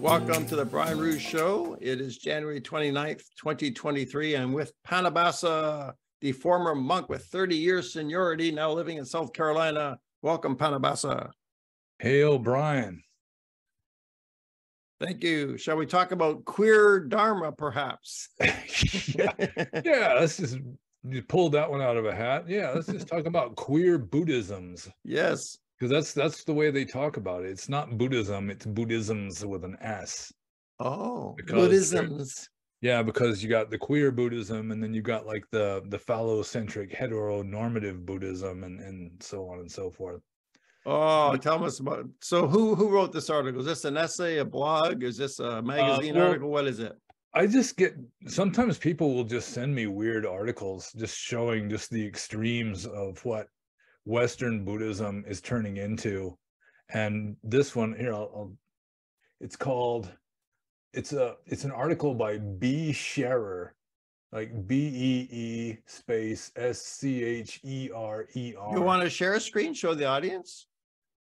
Welcome to the Brian Rouge Show. It is January 29th, 2023. I'm with Pannobhasa, the former monk with 30 years seniority, now living in South Carolina. Welcome, Pannobhasa. Hail, Brian. Thank you. Shall we talk about queer Dharma, perhaps? Yeah, let's just you pulled that one out of a hat. Yeah, let's just talk about queer Buddhisms. Yes. Because that's the way they talk about it. It's not Buddhism, it's Buddhisms with an S. Oh, Buddhisms. Yeah, because you got the queer Buddhism, and then you got like the phallocentric heteronormative Buddhism, and so on and so forth. Oh, tell us about it. So who wrote this article? Is this an essay, a blog? Is this a magazine article? What is it? I just get, sometimes people will just send me weird articles just showing just the extremes of what Western Buddhism is turning into. And this one here, it's called, it's an article by B. Scherer, like B-E-E space S-C-H-E-R-E-R. You want to share a screen, show the audience?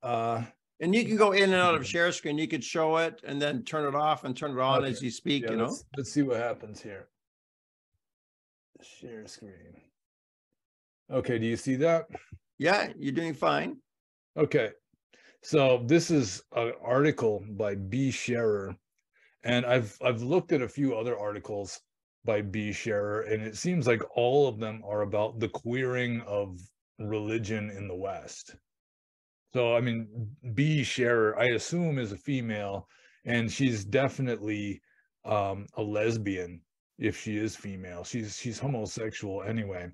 And you can go in and out of share screen. You could show it and then turn it off and turn it on as you speak, you know? Let's see what happens here. Share screen. Okay, do you see that? Yeah, you're doing fine. Okay, so this is an article by B. Scherer, and I've looked at a few other articles by B. Scherer, and it seems like all of them are about the queering of religion in the West. So, I mean, B. Scherer, I assume, is a female, and she's definitely a lesbian if she is female. She's homosexual anyway.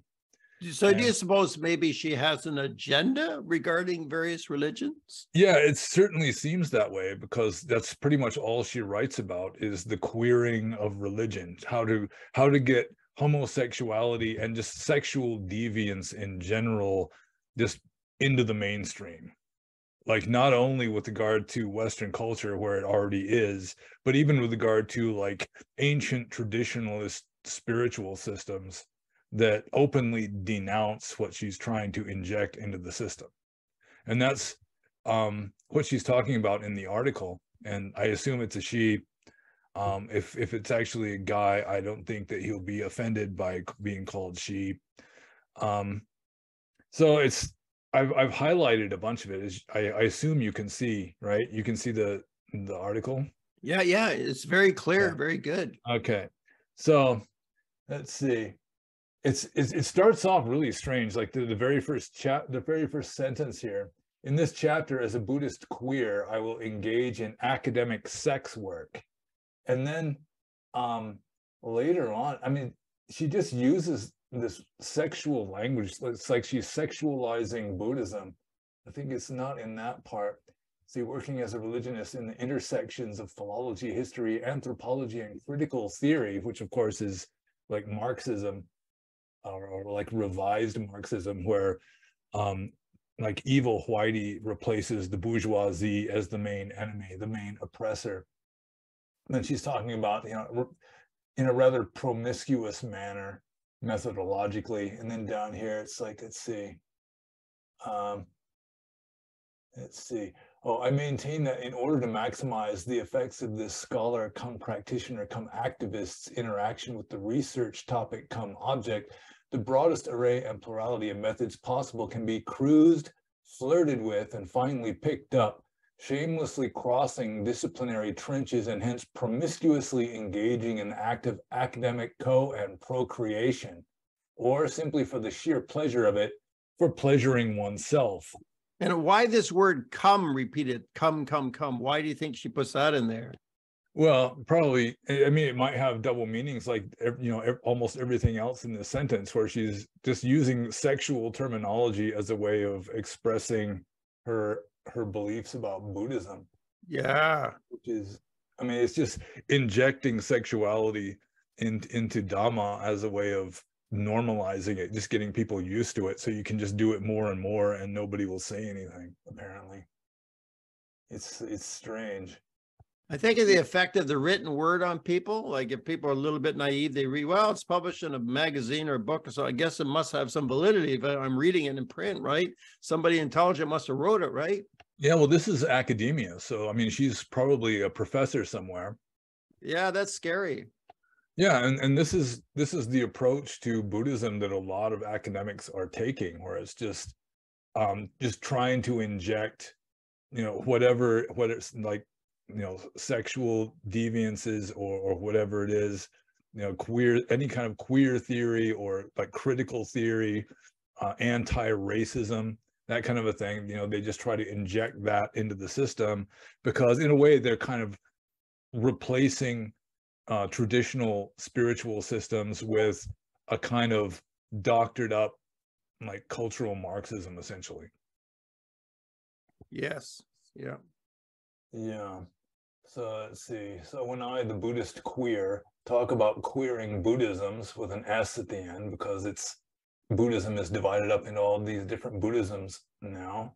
So do you suppose maybe she has an agenda regarding various religions? Yeah, it certainly seems that way, because that's pretty much all she writes about is the queering of religion, how to get homosexuality and just sexual deviance in general just into the mainstream. Like, not only with regard to Western culture where it already is, but even with regard to like ancient traditionalist spiritual systems that openly denounce what she's trying to inject into the system. And that's what she's talking about in the article. And I assume it's a she. If it's actually a guy, I don't think that he'll be offended by being called she. So I've highlighted a bunch of it. I assume you can see, right? You can see the article. Yeah, it's very clear, yeah. Very good. Okay, so let's see. It starts off really strange, like the very first sentence here. In this chapter, as a Buddhist queer, I will engage in academic sex work. And then later on, I mean, she just uses this sexual language. It's like she's sexualizing Buddhism. I think it's not in that part. See, working as a religionist in the intersections of philology, history, anthropology, and critical theory, which of course is like Marxism, or like revised Marxism, where like evil whitey replaces the bourgeoisie as the main enemy, the main oppressor. And then she's talking about, you know, in a rather promiscuous manner, methodologically. And then down here, it's like, let's see. Oh, I maintain that in order to maximize the effects of this scholar come practitioner come activist's interaction with the research topic come object, the broadest array and plurality of methods possible can be cruised, flirted with, and finally picked up, shamelessly crossing disciplinary trenches and hence promiscuously engaging in active academic and procreation, or simply for the sheer pleasure of it, for pleasuring oneself. And why this word come repeated, come, come, come? Why do you think she puts that in there? Well, probably, I mean, it might have double meanings, like, you know, almost everything else in this sentence, where she's just using sexual terminology as a way of expressing her beliefs about Buddhism. Yeah. Which is, I mean, it's just injecting sexuality into Dhamma as a way of normalizing it, just getting people used to it, so you can just do it more and more and nobody will say anything, apparently. It's strange. I think of the effect of the written word on people. Like, if people are a little bit naive, they read, well, it's published in a magazine or a book, so I guess it must have some validity if I'm reading it in print, right? Somebody intelligent must have wrote it, right? Yeah, well, this is academia. So, I mean, she's probably a professor somewhere. Yeah, that's scary. Yeah, and this is the approach to Buddhism that a lot of academics are taking, where it's just trying to inject, whatever, whether it's like, sexual deviances or whatever it is, queer, any kind of queer theory or like critical theory, anti-racism, that kind of a thing. They just try to inject that into the system because in a way they're kind of replacing traditional spiritual systems with a kind of doctored up like cultural Marxism, essentially. Yes. Yeah. Yeah. So let's see. So when I, the Buddhist queer, talk about queering Buddhisms with an S at the end, because Buddhism is divided up into all these different Buddhisms now.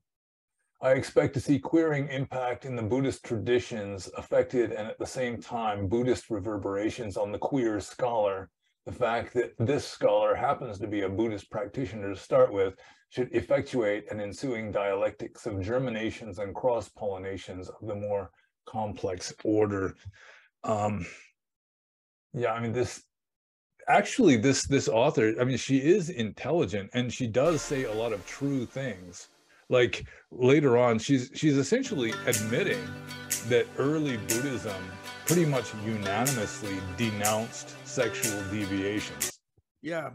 I expect to see queering impact in the Buddhist traditions affected and at the same time Buddhist reverberations on the queer scholar. The fact that this scholar happens to be a Buddhist practitioner to start with should effectuate an ensuing dialectics of germinations and cross-pollinations of the more complex order. Yeah, I mean, this author, I mean, she is intelligent and she does say a lot of true things. Like later on, she's essentially admitting that early Buddhism pretty much unanimously denounced sexual deviations. Yeah.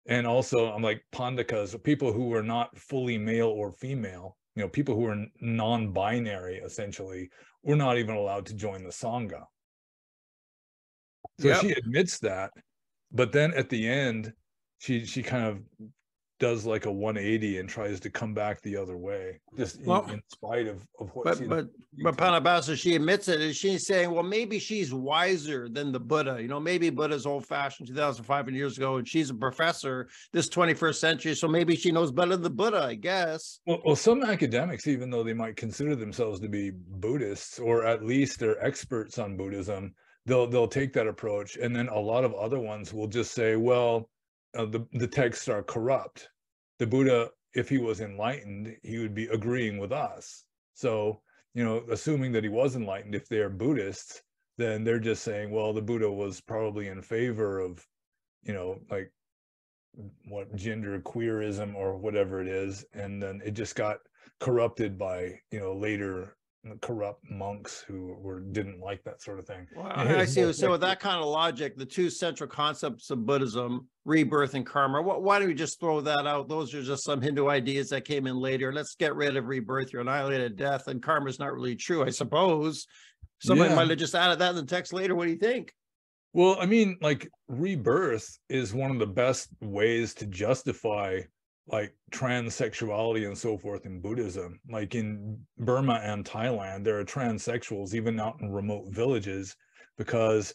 And also, I'm like pandakas, people who were not fully male or female, people who were non-binary essentially, were not even allowed to join the Sangha. So Yep. she admits that, but then at the end, she kind of does like a 180 and tries to come back the other way, just in spite of what but she. but Pannobhasa, she admits it, and she's saying, well, maybe she's wiser than the Buddha. Maybe Buddha's old-fashioned 2,500 years ago, and she's a professor this 21st century, so maybe she knows better than the Buddha, I guess. Well, some academics, even though they might consider themselves to be Buddhists, or at least they're experts on Buddhism, they'll take that approach, and then a lot of other ones will just say, well, the texts are corrupt. The Buddha, if he was enlightened, he would be agreeing with us. So, assuming that he was enlightened, if they're Buddhists, then they're just saying, well, the Buddha was probably in favor of, like what gender queerism or whatever it is, and then it just got corrupted by later corrupt monks who didn't like that sort of thing. Well, I see. So with that kind of logic, the two central concepts of Buddhism, rebirth and karma, why don't we just throw that out? Those are just some Hindu ideas that came in later. Let's get rid of rebirth. You're annihilated death, and karma is not really true, I suppose. Somebody might have just added that in the text later. What do you think? Well, I mean, like rebirth is one of the best ways to justify like transsexuality and so forth in Buddhism. Like in Burma and Thailand, there are transsexuals even out in remote villages because,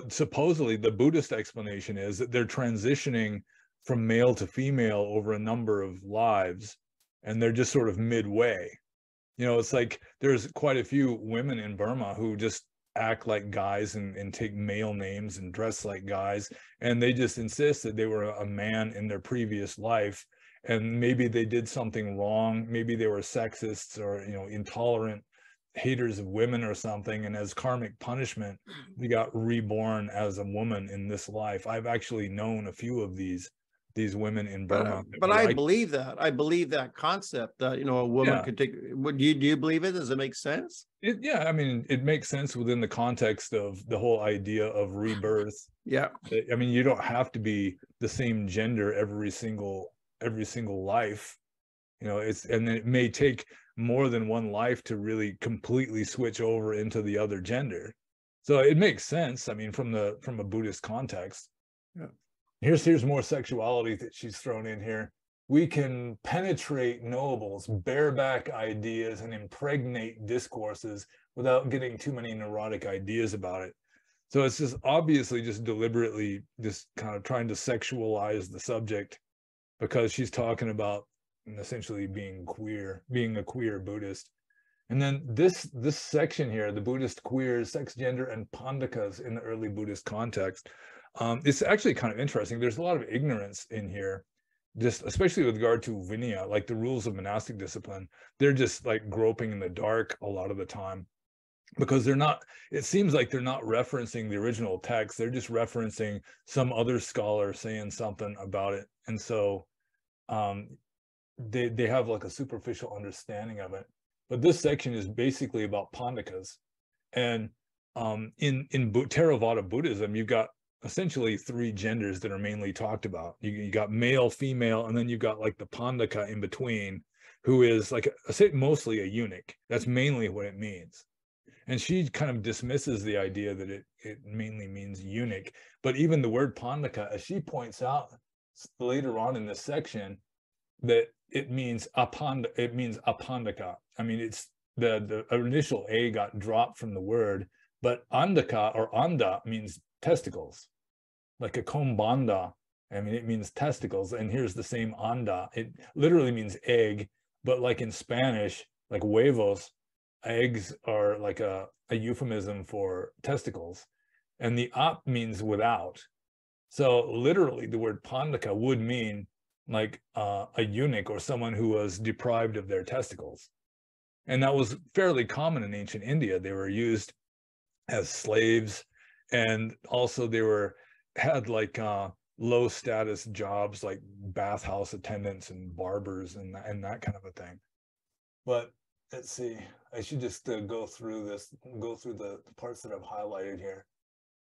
supposedly the Buddhist explanation is that they're transitioning from male to female over a number of lives, and they're just sort of midway. It's like there's quite a few women in Burma who just act like guys and take male names and dress like guys, and they just insist that they were a man in their previous life, and maybe they did something wrong, maybe they were sexists or intolerant haters of women or something, and as karmic punishment they got reborn as a woman in this life. I've actually known a few of these women in Burma. But I believe that. I believe that concept that, a woman could take. Do you believe it? Does it make sense? Yeah, I mean, it makes sense within the context of the whole idea of rebirth. Yeah. I mean, you don't have to be the same gender every single life. And it may take more than one life to really completely switch over into the other gender. So it makes sense. I mean, from a Buddhist context. Yeah. Here's more sexuality that she's thrown in here. We can penetrate nobles, bareback ideas, and impregnate discourses without getting too many neurotic ideas about it. So it's just obviously just deliberately just kind of trying to sexualize the subject because she's talking about essentially being queer, being a queer Buddhist. And then this section here, the Buddhist queers, sex, gender, and pandakas in the early Buddhist context, it's actually kind of interesting. There's a lot of ignorance in here. just especially with regard to Vinaya, like the rules of monastic discipline, they're just like groping in the dark a lot of the time, because they're not, it seems like they're not referencing the original text. They're just referencing some other scholar saying something about it. And so they have like a superficial understanding of it. But this section is basically about Pandakas. And in Theravada Buddhism, you've got essentially three genders that are mainly talked about. You got male, female, and then you've got like the Pandaka in between, who is like, I say mostly a eunuch. That's mainly what it means. And she kind of dismisses the idea that it mainly means eunuch. But even the word Pandaka, as she points out later on in this section, that it means apandaka. I mean, it's the initial A got dropped from the word, but andaka or anda means testicles, like a kombanda. I mean, it means testicles. And here's the same anda. It literally means egg, but like in Spanish, like huevos, eggs are like a euphemism for testicles. And the ap means without. So literally the word pandaka would mean like a eunuch or someone who was deprived of their testicles. And that was fairly common in ancient India. They were used as slaves, and also they had like low status jobs like bathhouse attendants and barbers and that kind of a thing. But let's see, I should just go through the parts that I've highlighted here.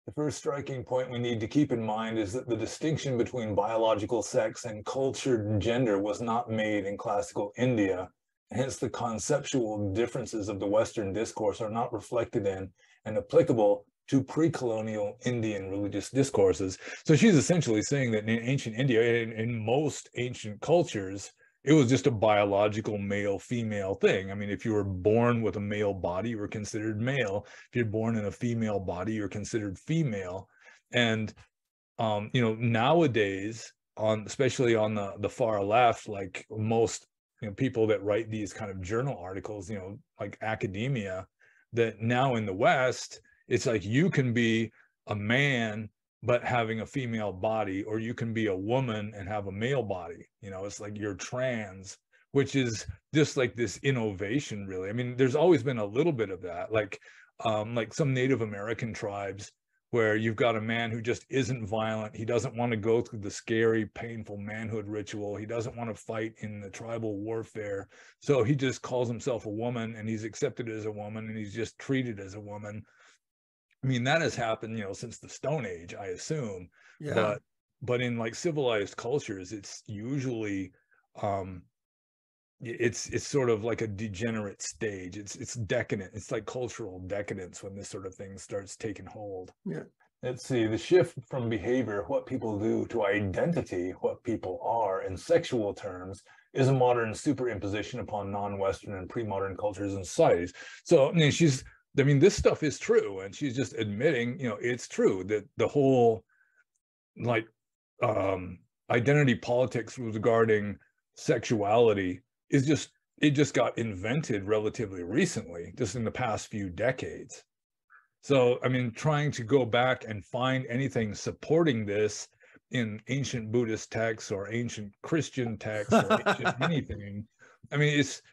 The first striking point we need to keep in mind is that the distinction between biological sex and cultured gender was not made in classical India. Hence, the conceptual differences of the Western discourse are not reflected in and applicable to pre-colonial Indian religious discourses. So she's essentially saying that in ancient India, in most ancient cultures, it was just a biological male-female thing. I mean, if you were born with a male body, you were considered male. If you're born in a female body, you're considered female. And nowadays, especially on the far left, like most people that write these kind of journal articles, like academia, that now in the West, it's like you can be a man but having a female body, or you can be a woman and have a male body. It's like you're trans, which is just like this innovation, really. I mean, there's always been a little bit of that, like some Native American tribes, where you've got a man who just isn't violent. He doesn't want to go through the scary, painful manhood ritual. He doesn't want to fight in the tribal warfare. So he just calls himself a woman, and he's accepted as a woman, and he's just treated as a woman. I mean, that has happened, since the Stone Age, I assume. Yeah. But in like civilized cultures, it's usually it's sort of like a degenerate stage. It's decadent. It's like cultural decadence when this sort of thing starts taking hold. Yeah. Let's see, the shift from behavior, what people do, to identity, what people are, in sexual terms, is a modern superimposition upon non-Western and pre-modern cultures and societies. So, this stuff is true, and she's just admitting, it's true that the whole like identity politics regarding sexuality it just got invented relatively recently, just in the past few decades. So, trying to go back and find anything supporting this in ancient Buddhist texts or ancient Christian texts or ancient anything,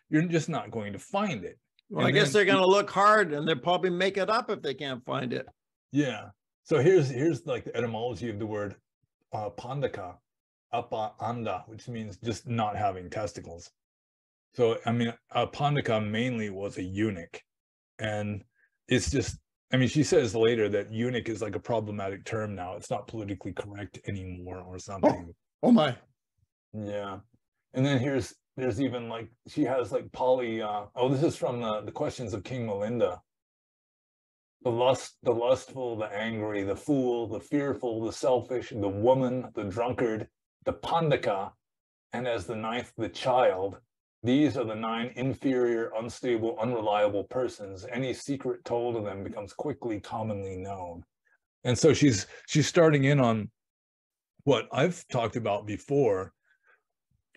you're just not going to find it. Well, I guess they're going to look hard, and they'll probably make it up if they can't find it. Yeah. So here's like the etymology of the word pandaka, apa anda, which means just not having testicles. So, pandaka mainly was a eunuch. And it's just, she says later that eunuch is like a problematic term now. It's not politically correct anymore or something. Oh my. Yeah. And then there's even like, she has like this is from the Questions of King Melinda. The lustful, the angry, the fool, the fearful, the selfish, the woman, the drunkard, the pandaka, and as the ninth, the child. These are the 9 inferior, unstable, unreliable persons. Any secret told of them becomes quickly commonly known. And so she's starting in on what I've talked about before,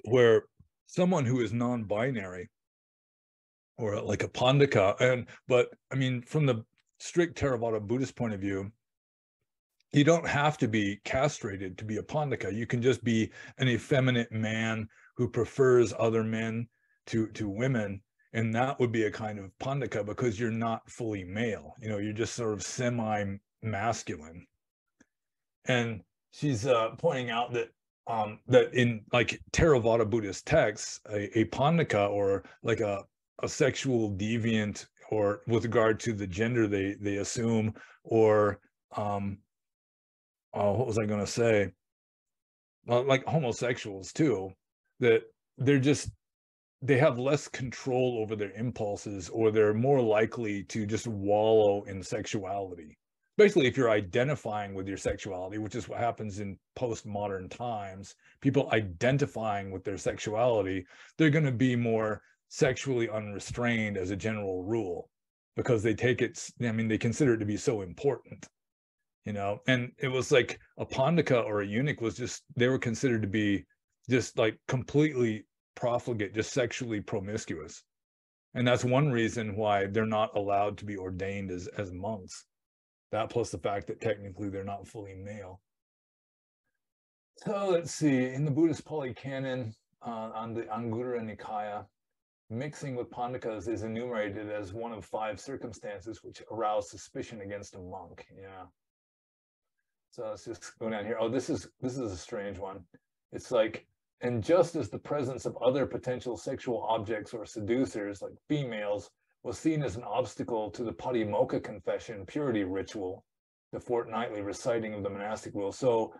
where someone who is non-binary, or like a pandaka, but from the strict Theravada Buddhist point of view, you don't have to be castrated to be a Pandaka. You can just be an effeminate man who prefers other men to women, and that would be a kind of Pandaka because you're not fully male. You know, you're just sort of semi-masculine. And she's pointing out that that in like Theravada Buddhist texts, a Pandaka, or like a sexual deviant, or with regard to the gender they assume, or what was I going to say? Well, like homosexuals too, that they have less control over their impulses, or they're more likely to just wallow in sexuality. Basically, if you're identifying with your sexuality, which is what happens in postmodern times, people identifying with their sexuality, they're going to be more sexually unrestrained as a general rule, because they take it, I mean, they consider it to be so important. You know, and it was like a Pandaka or a eunuch was just, they were considered to be just like completely profligate, just sexually promiscuous. And that's one reason why they're not allowed to be ordained as monks. That plus the fact that technically they're not fully male. So let's see, in the Buddhist Pali Canon, on the Anguttara Nikaya, mixing with Pandakas is enumerated as one of 5 circumstances which arouse suspicion against a monk. Yeah. So let's just go down here. Oh, this is a strange one. It's like, and just as the presence of other potential sexual objects or seducers, like females, was seen as an obstacle to the Patimokkha confession purity ritual, the fortnightly reciting of the monastic rule, so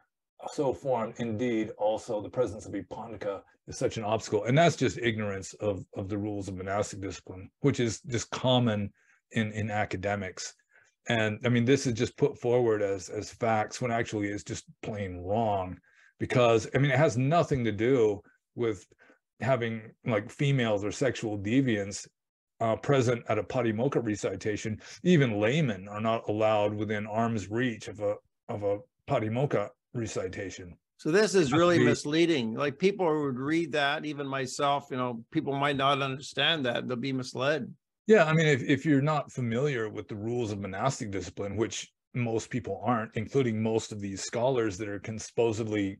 formed, indeed, also the presence of a Pandaka is such an obstacle. And that's just ignorance of the rules of monastic discipline, which is just common in academics. And I mean, this is just put forward as facts when actually it's just plain wrong, because I mean, it has nothing to do with having like females or sexual deviants present at a Patimokkha recitation. Even laymen are not allowed within arm's reach of a Patimokkha recitation. So this is really misleading. Like people would read that, even myself, you know, people might not understand that. They'll be misled. Yeah, I mean, if you're not familiar with the rules of monastic discipline, which most people aren't, including most of these scholars that are supposedly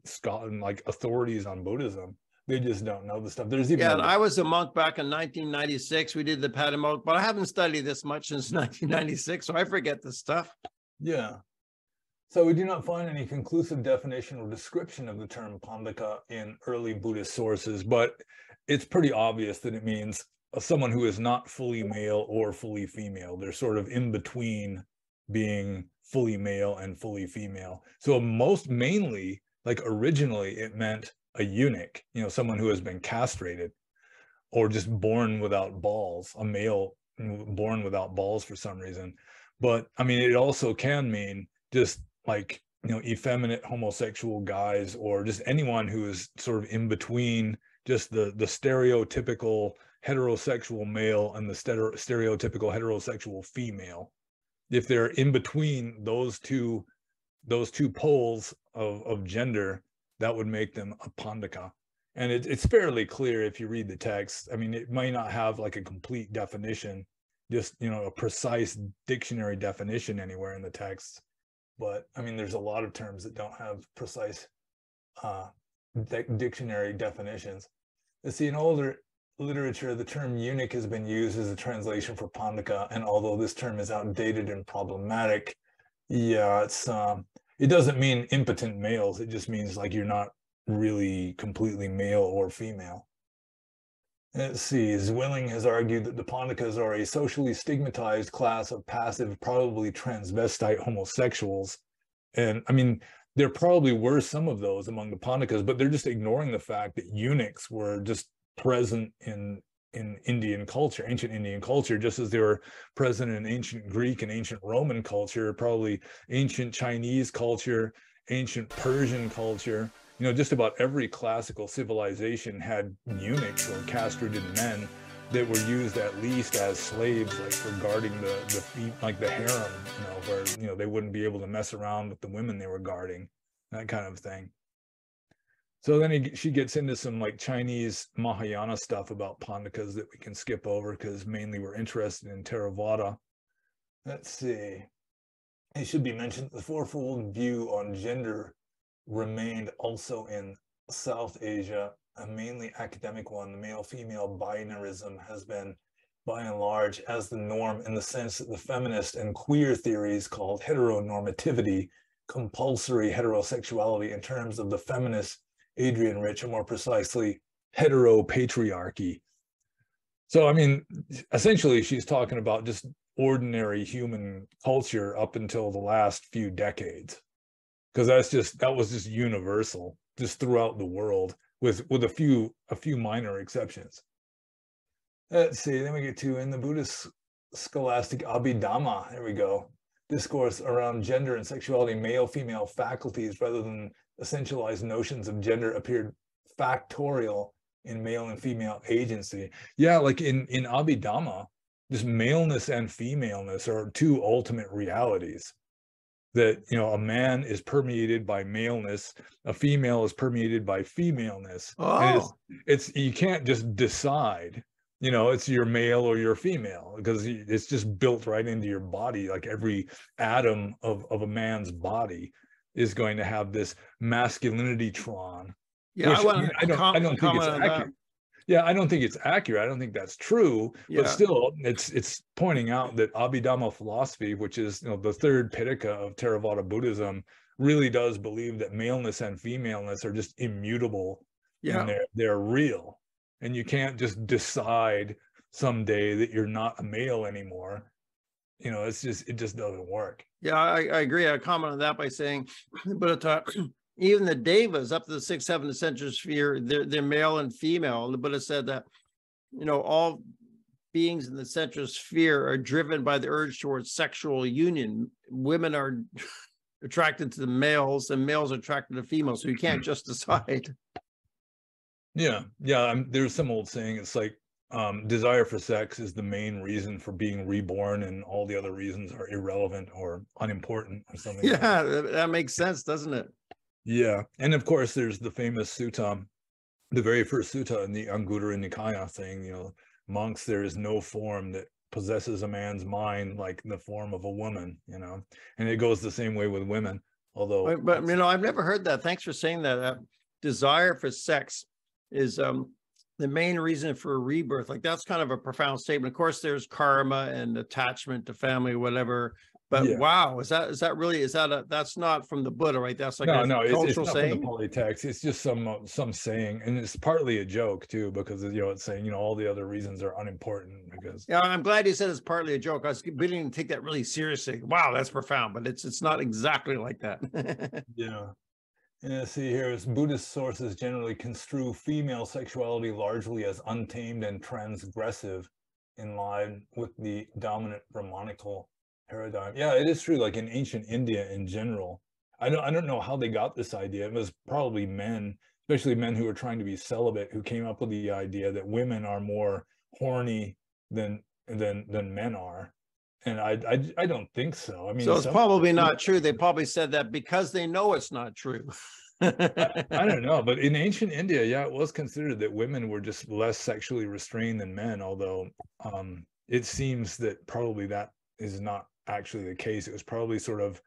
like authorities on Buddhism, they just don't know the stuff. There's even and I was a monk back in 1996. We did the Pannobhasa, but I haven't studied this much since 1996, so I forget this stuff. Yeah. So we do not find any conclusive definition or description of the term Pandaka in early Buddhist sources, but it's pretty obvious that it means someone who is not fully male or fully female. They're sort of in between being fully male and fully female. So mainly, like originally, it meant a eunuch, you know, someone who has been castrated, or just born without balls, a male born without balls for some reason. But I mean, it also can mean just like, you know, effeminate homosexual guys, or just anyone who is sort of in between just the stereotypical heterosexual male and the stereotypical heterosexual female. If they're in between those two poles of gender, that would make them a Pandaka. And it's fairly clear if you read the text. I mean, it might not have like a complete definition, just, you know, a precise dictionary definition anywhere in the text. But I mean, there's a lot of terms that don't have precise dictionary definitions. Let's see, in older literature, the term eunuch has been used as a translation for Pandaka, and although this term is outdated and problematic, yeah, it doesn't mean impotent males. It just means like you're not really completely male or female. Let's see, Zwilling has argued that the Pandakas are a socially stigmatized class of passive, probably transvestite homosexuals. And I mean, there probably were some of those among the Pandakas, but they're just ignoring the fact that eunuchs were just present in Indian culture, ancient Indian culture, just as they were present in ancient Greek and ancient Roman culture, probably ancient Chinese culture, ancient Persian culture. You know, just about every classical civilization had eunuchs or castrated men that were used at least as slaves, like for guarding the harem, you know, where, you know, they wouldn't be able to mess around with the women they were guarding, that kind of thing. So then she gets into some like Chinese Mahayana stuff about Pandakas that we can skip over because mainly we're interested in Theravada. Let's see. it should be mentioned the fourfold view on gender remained also in South Asia, a mainly academic one. The male-female binarism has been, by and large, as the norm in the sense that the feminist and queer theories called heteronormativity, compulsory heterosexuality in terms of the feminist Adrian Rich, or more precisely, heteropatriarchy. So, I mean, essentially, she's talking about just ordinary human culture up until the last few decades, because that was just universal, just throughout the world, with a few minor exceptions. Let's see, then we get to in the Buddhist scholastic Abhidhamma, there we go, discourse around gender and sexuality, male, female faculties, rather than essentialized notions of gender, appeared factorial in male and female agency. Yeah, like in Abhidhamma, just maleness and femaleness are two ultimate realities. That, you know, a man is permeated by maleness, a female is permeated by femaleness. And it's you can't just decide, you know, it's your male or your female, because it's just built right into your body. Like every atom of a man's body is going to have this masculinity tron. Yeah, which, I don't think it's accurate. Yeah, I don't think it's accurate. I don't think that's true. Yeah. But still, it's pointing out that Abhidhamma philosophy, which is, you know, the third Pitaka of Theravada Buddhism, really does believe that maleness and femaleness are just immutable. Yeah, and they're real, and you can't just decide someday that you're not a male anymore. You know, it just doesn't work. Yeah, I agree. I comment on that by saying, but even the devas up to the 6th, 7th century sphere, they're male and female. The Buddha said that, you know, all beings in the central sphere are driven by the urge towards sexual union. Women are attracted to the males, and males are attracted to females. So you can't just decide. Yeah, there's some old saying. It's like desire for sex is the main reason for being reborn, and all the other reasons are irrelevant or unimportant or something. Yeah, that makes sense, doesn't it? Yeah, and of course there's the famous sutta, the very first sutta in the Anguttara Nikaya, saying, you know, monks, there is no form that possesses a man's mind like the form of a woman, you know, and it goes the same way with women. Although, but you know, I've never heard that. Thanks for saying that. Desire for sex is the main reason for rebirth. Like, that's kind of a profound statement. Of course, there's karma and attachment to family, whatever. But yeah. Wow, that's not from the Buddha, right? That's like no, it's not saying? From the Pali text. It's just some saying, and it's partly a joke too, because, you know, it's saying, you know, all the other reasons are unimportant. Because yeah, I'm glad you said it's partly a joke. I was beginning to take that really seriously. Wow, that's profound, but it's not exactly like that. Yeah. And see here, is Buddhist sources generally construe female sexuality largely as untamed and transgressive, in line with the dominant Brahmanical paradigm. Yeah, it is true. Like in ancient India in general, I don't know how they got this idea. It was probably men, especially men who were trying to be celibate, who came up with the idea that women are more horny than men are. And I don't think so. I mean, so it's probably not true. They probably said that because they know it's not true. I don't know, but in ancient India, yeah, it was considered that women were just less sexually restrained than men, although it seems that probably that is not actually the case. It was probably sort of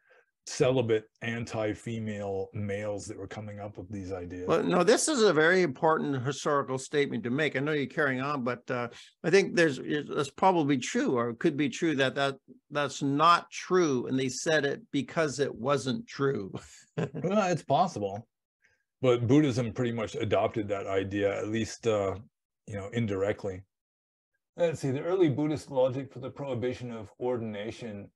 celibate anti-female males that were coming up with these ideas. Well, no, this is a very important historical statement to make. I know you're carrying on, but I think that's probably true, or it could be true that's not true, and they said it because it wasn't true. Well, it's possible, but Buddhism pretty much adopted that idea, at least you know, indirectly. Let's see, the early Buddhist logic for the prohibition of ordination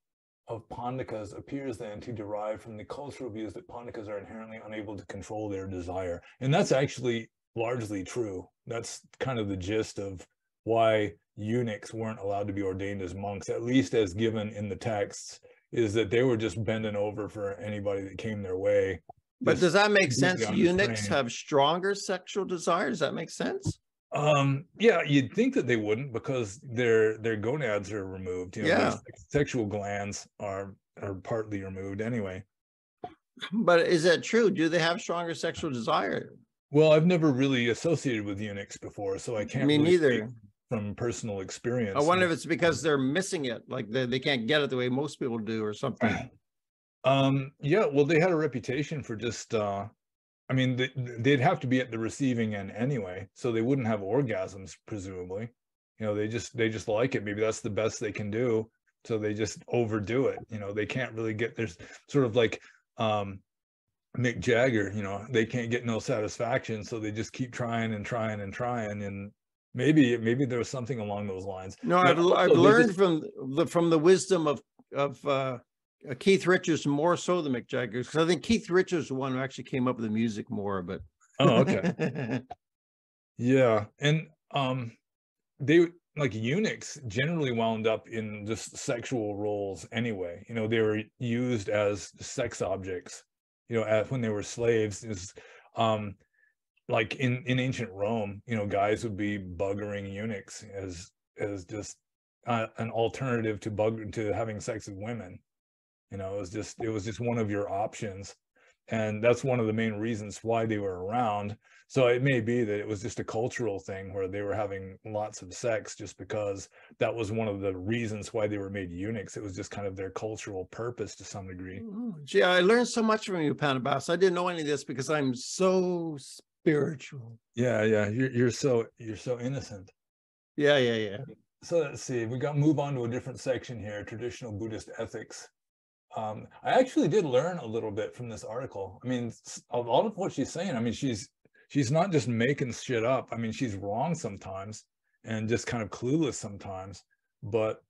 of Pandakas appears then to derive from the cultural views that Pandakas are inherently unable to control their desire. And that's actually largely true. That's kind of the gist of why eunuchs weren't allowed to be ordained as monks, at least as given in the texts, is that they were just bending over for anybody that came their way. But does that make sense? Eunuchs have stronger sexual desire. Does that make sense? Yeah, you'd think that they wouldn't, because their gonads are removed. You know, yeah, sexual glands are partly removed anyway. But is that true? Do they have stronger sexual desire? Well, I've never really associated with eunuchs before, so I can't. Me neither. From personal experience. I wonder if it's because they're missing it, like they can't get it the way most people do, or something. Yeah, well, they had a reputation for just, I mean, they'd have to be at the receiving end anyway, so they wouldn't have orgasms, presumably. You know, they just like it. Maybe that's the best they can do, so they just overdo it. You know, they can't really get, there's sort of like Mick Jagger, you know, they can't get no satisfaction, so they just keep trying and trying and trying, and maybe there was something along those lines. No, But I've also they learned just, from the wisdom of Keith Richards more so than Mick Jagger, because I think Keith Richards is the one who actually came up with the music more. But oh, okay. Yeah, and they, like, eunuchs generally wound up in just sexual roles anyway. You know, they were used as sex objects, you know, as when they were slaves. Is like in ancient Rome, you know, guys would be buggering eunuchs as just an alternative to having sex with women. You know, it was just one of your options, and that's one of the main reasons why they were around. So it may be that it was just a cultural thing where they were having lots of sex just because that was one of the reasons why they were made eunuchs. It was just kind of their cultural purpose to some degree. Gee, I learned so much from you, Pannobhasa. I didn't know any of this because I'm so spiritual. Yeah, yeah, you're so innocent. Yeah. So let's see, we got move on to a different section here, traditional Buddhist ethics. I actually did learn a little bit from this article. I mean, a lot of what she's saying, I mean, she's not just making shit up. I mean, she's wrong sometimes and just kind of clueless sometimes. But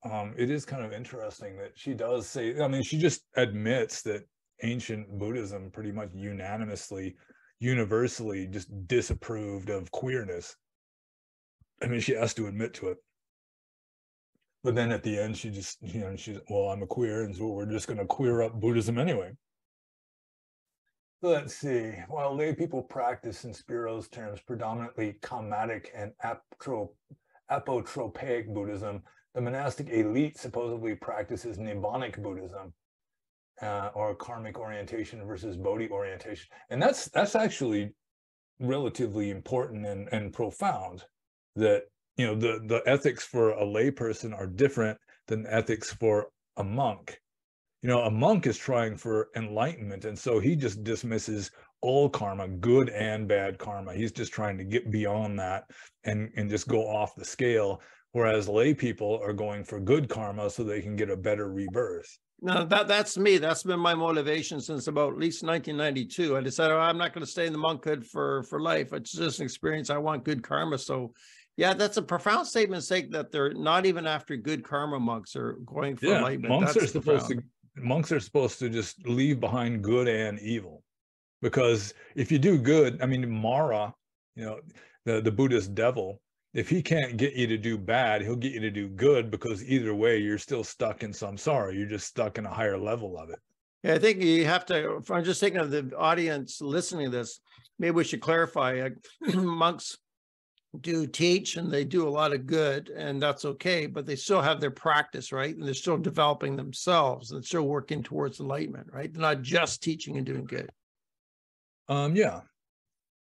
it is kind of interesting that she does say, I mean, she just admits that ancient Buddhism pretty much unanimously, universally just disapproved of queerness. I mean, she has to admit to it. But then at the end, she just, you know, she's, well, I'm a queer, and so we're just going to queer up Buddhism anyway. Let's see. While lay people practice, in Spiro's terms, predominantly kammatic and apotropaic Buddhism, the monastic elite supposedly practices nibbanic Buddhism, or karmic orientation versus bodhi orientation. And that's actually relatively important and profound, that, you know, the ethics for a layperson are different than ethics for a monk. You know, a monk is trying for enlightenment, and so he just dismisses all karma, good and bad karma. He's just trying to get beyond that and just go off the scale, whereas lay people are going for good karma so they can get a better rebirth. No, that's me. That's been my motivation since about at least 1992. I decided, oh, I'm not going to stay in the monkhood for life. It's just an experience. I want good karma. So yeah, that's a profound statement, saying that they're not even after good karma. Monks are going for enlightenment. Monks are supposed to just leave behind good and evil, because if you do good, I mean, Mara, you know, the Buddhist devil, if he can't get you to do bad, he'll get you to do good, because either way, you're still stuck in samsara. You're just stuck in a higher level of it. Yeah, I think you have to, if I'm just thinking of the audience listening to this, maybe we should clarify. Monks do teach and they do a lot of good, and that's okay, but they still have their practice, right? And they're still developing themselves and still working towards enlightenment, right? They're not just teaching and doing good.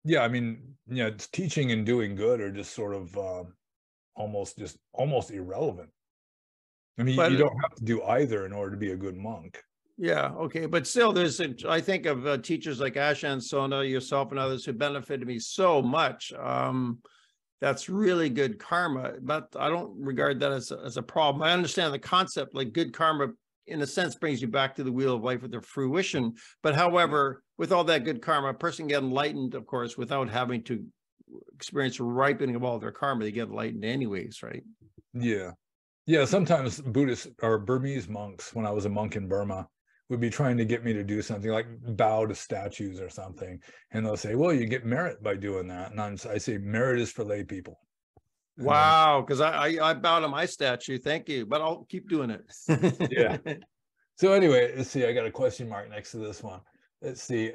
Yeah, I mean, yeah, teaching and doing good are just sort of almost irrelevant. I mean, you don't have to do either in order to be a good monk. Yeah, okay, but still, I think of teachers like Ashan Sona, yourself, and others who benefited me so much. That's really good karma, but I don't regard that as a problem. I understand the concept, like good karma, in a sense, brings you back to the wheel of life with their fruition. But however, with all that good karma, a person get enlightened, of course, without having to experience ripening of all their karma. They get enlightened anyways, right? Yeah. Yeah, sometimes Buddhist or Burmese monks, when I was a monk in Burma, would be trying to get me to do something like bow to statues or something. And they'll say, well, you get merit by doing that. And I say, merit is for lay people. Wow, because I bow to my statue. Thank you. But I'll keep doing it. Yeah. So anyway, let's see. I got a question mark next to this one. Let's see.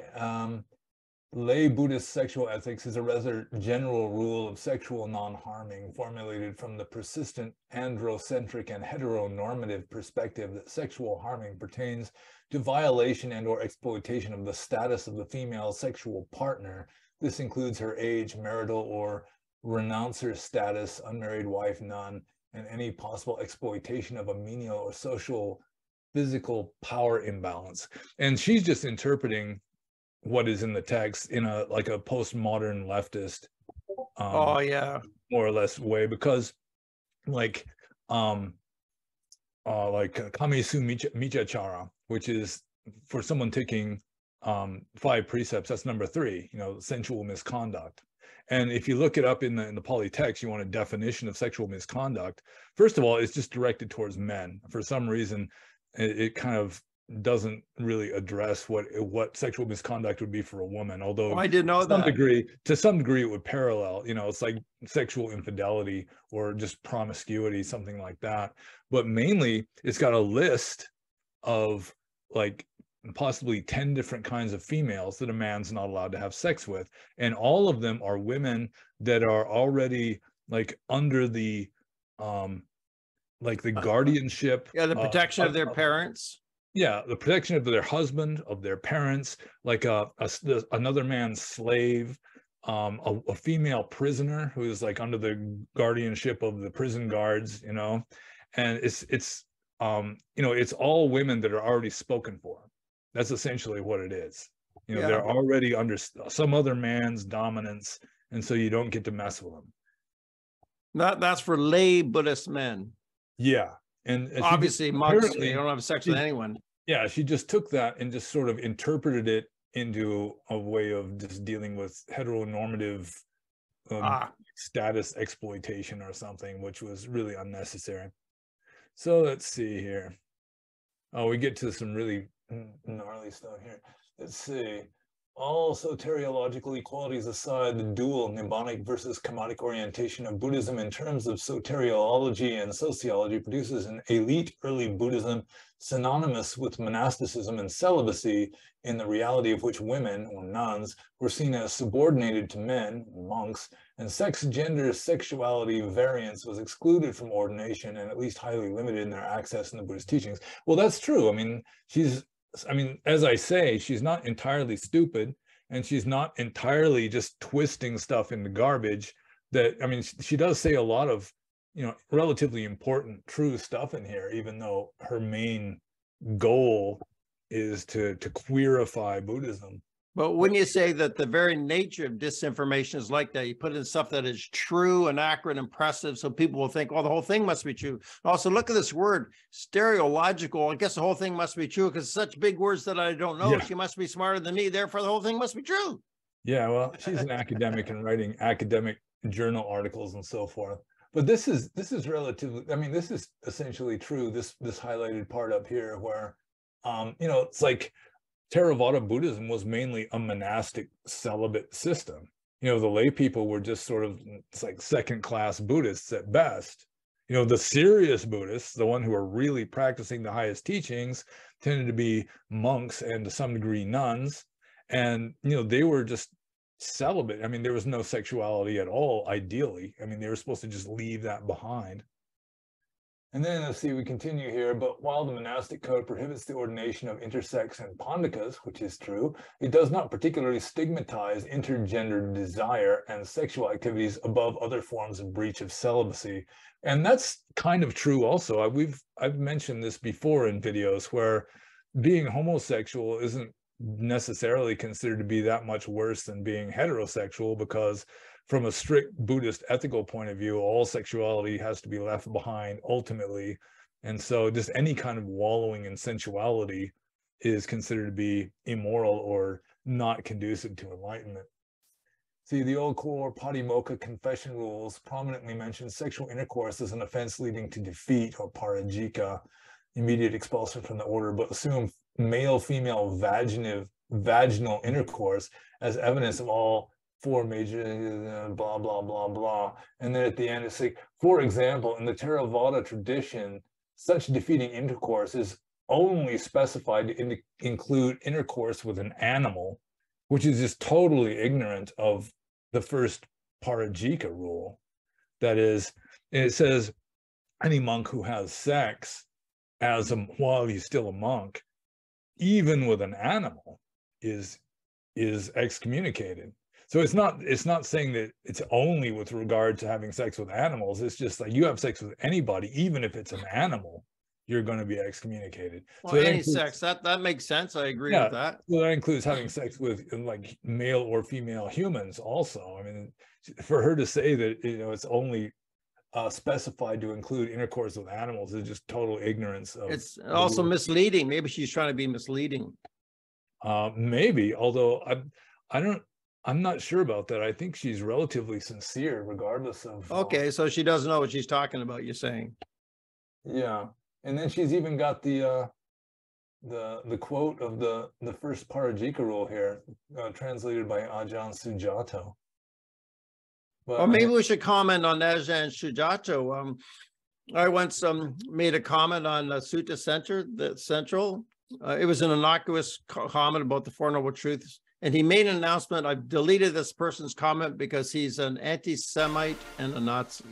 Lay Buddhist sexual ethics is a rather general rule of sexual non-harming, formulated from the persistent androcentric and heteronormative perspective that sexual harming pertains to violation and or exploitation of the status of the female sexual partner. This includes her age, marital or renouncer status, unmarried wife, nun, and any possible exploitation of a menial or social physical power imbalance. And she's just interpreting what is in the text in a like a postmodern leftist Oh yeah. more or less way, because like Kamesu Michachara, which is for someone taking 5 precepts, that's number 3, you know, sensual misconduct. And if you look it up in the Pali text, you want a definition of sexual misconduct. First of all, it's just directed towards men. For some reason, it kind of doesn't really address what sexual misconduct would be for a woman, although I didn't know that. To some degree it would parallel, you know, it's like sexual infidelity or just promiscuity, something like that. But mainly it's got a list of like possibly 10 different kinds of females that a man's not allowed to have sex with, and all of them are women that are already like under the like the guardianship, the protection of their parents. Yeah, the protection of their husband, of their parents, like another man's slave, a female prisoner who is like under the guardianship of the prison guards, you know. And it's you know, it's all women that are already spoken for. That's essentially what it is. You know, they're already under some other man's dominance, and so you don't get to mess with them. That's for lay Buddhist men. Yeah. And obviously monks, they don't have sex with anyone. Yeah, she just took that and just sort of interpreted it into a way of just dealing with heteronormative status exploitation or something, which was really unnecessary. So let's see here. Oh, we get to some really gnarly stuff here. Let's see. All soteriological equalities aside, the dual mnemonic versus chromatic orientation of Buddhism in terms of soteriology and sociology produces an elite early Buddhism synonymous with monasticism and celibacy, in the reality of which women, or nuns, were seen as subordinated to men, monks, and sex, gender, sexuality variance was excluded from ordination and at least highly limited in their access in the Buddhist teachings. Well, that's true. I mean, as I say, she's not entirely stupid, and she's not entirely just twisting stuff into garbage. That, I mean, she does say a lot of, you know, relatively important true stuff in here, even though her main goal is to queerify Buddhism. But when you say that the very nature of disinformation is like that, you put in stuff that is true and accurate, impressive, so people will think, oh, the whole thing must be true. Also, look at this word, stereological. I guess the whole thing must be true because it's such big words that I don't know. Yeah. She must be smarter than me. Therefore, the whole thing must be true. Yeah, well, she's an academic and writing academic journal articles and so forth. But this is relatively, I mean, this is essentially true. This highlighted part up here where, you know, it's like, Theravada Buddhism was mainly a monastic celibate system. You know, the lay people were just sort of, it's like second-class Buddhists at best. You know, the serious Buddhists, the one who are really practicing the highest teachings, tended to be monks and to some degree nuns. And, you know, they were just celibate. I mean, there was no sexuality at all, ideally. I mean, they were supposed to just leave that behind. And then, let's see, we continue here, but while the monastic code prohibits the ordination of intersex and pandikas, which is true, it does not particularly stigmatize intergender desire and sexual activities above other forms of breach of celibacy. And that's kind of true also. I've mentioned this before in videos where being homosexual isn't necessarily considered to be that much worse than being heterosexual, because from a strict Buddhist ethical point of view, all sexuality has to be left behind ultimately. And so just any kind of wallowing in sensuality is considered to be immoral or not conducive to enlightenment. See, the old core Patimokkha confession rules prominently mention sexual intercourse as an offense leading to defeat, or parajika, immediate expulsion from the order, but assume male-female vaginal intercourse as evidence of all 4 major blah, blah, blah, blah. And then at the end, it's like, for example, in the Theravada tradition, such defeating intercourse is only specified to include intercourse with an animal, which is just totally ignorant of the first parajika rule. That is, it says any monk who has sex while he's still a monk, even with an animal, is excommunicated. So it's not saying that it's only with regard to having sex with animals. It's just like you have sex with anybody, even if it's an animal, you're going to be excommunicated. Well, So any sex, that makes sense. I agree with that. So that includes having sex with like male or female humans also. I mean, for her to say that, you know, it's only specified to include intercourse with animals is just total ignorance of. It's also misleading. Maybe she's trying to be misleading. Maybe, although I'm not sure about that. I think she's relatively sincere, regardless of. Okay, so she doesn't know what she's talking about, you're saying. Yeah, and then she's even got the quote of the first Parajika rule here, translated by Ajahn Sujato. But Well, maybe we should comment on Ajahn Sujato. I once made a comment on Sutta Central. It was an innocuous comment about the Four Noble Truths. And he made an announcement. I've deleted this person's comment because he's an anti-Semite and a Nazi.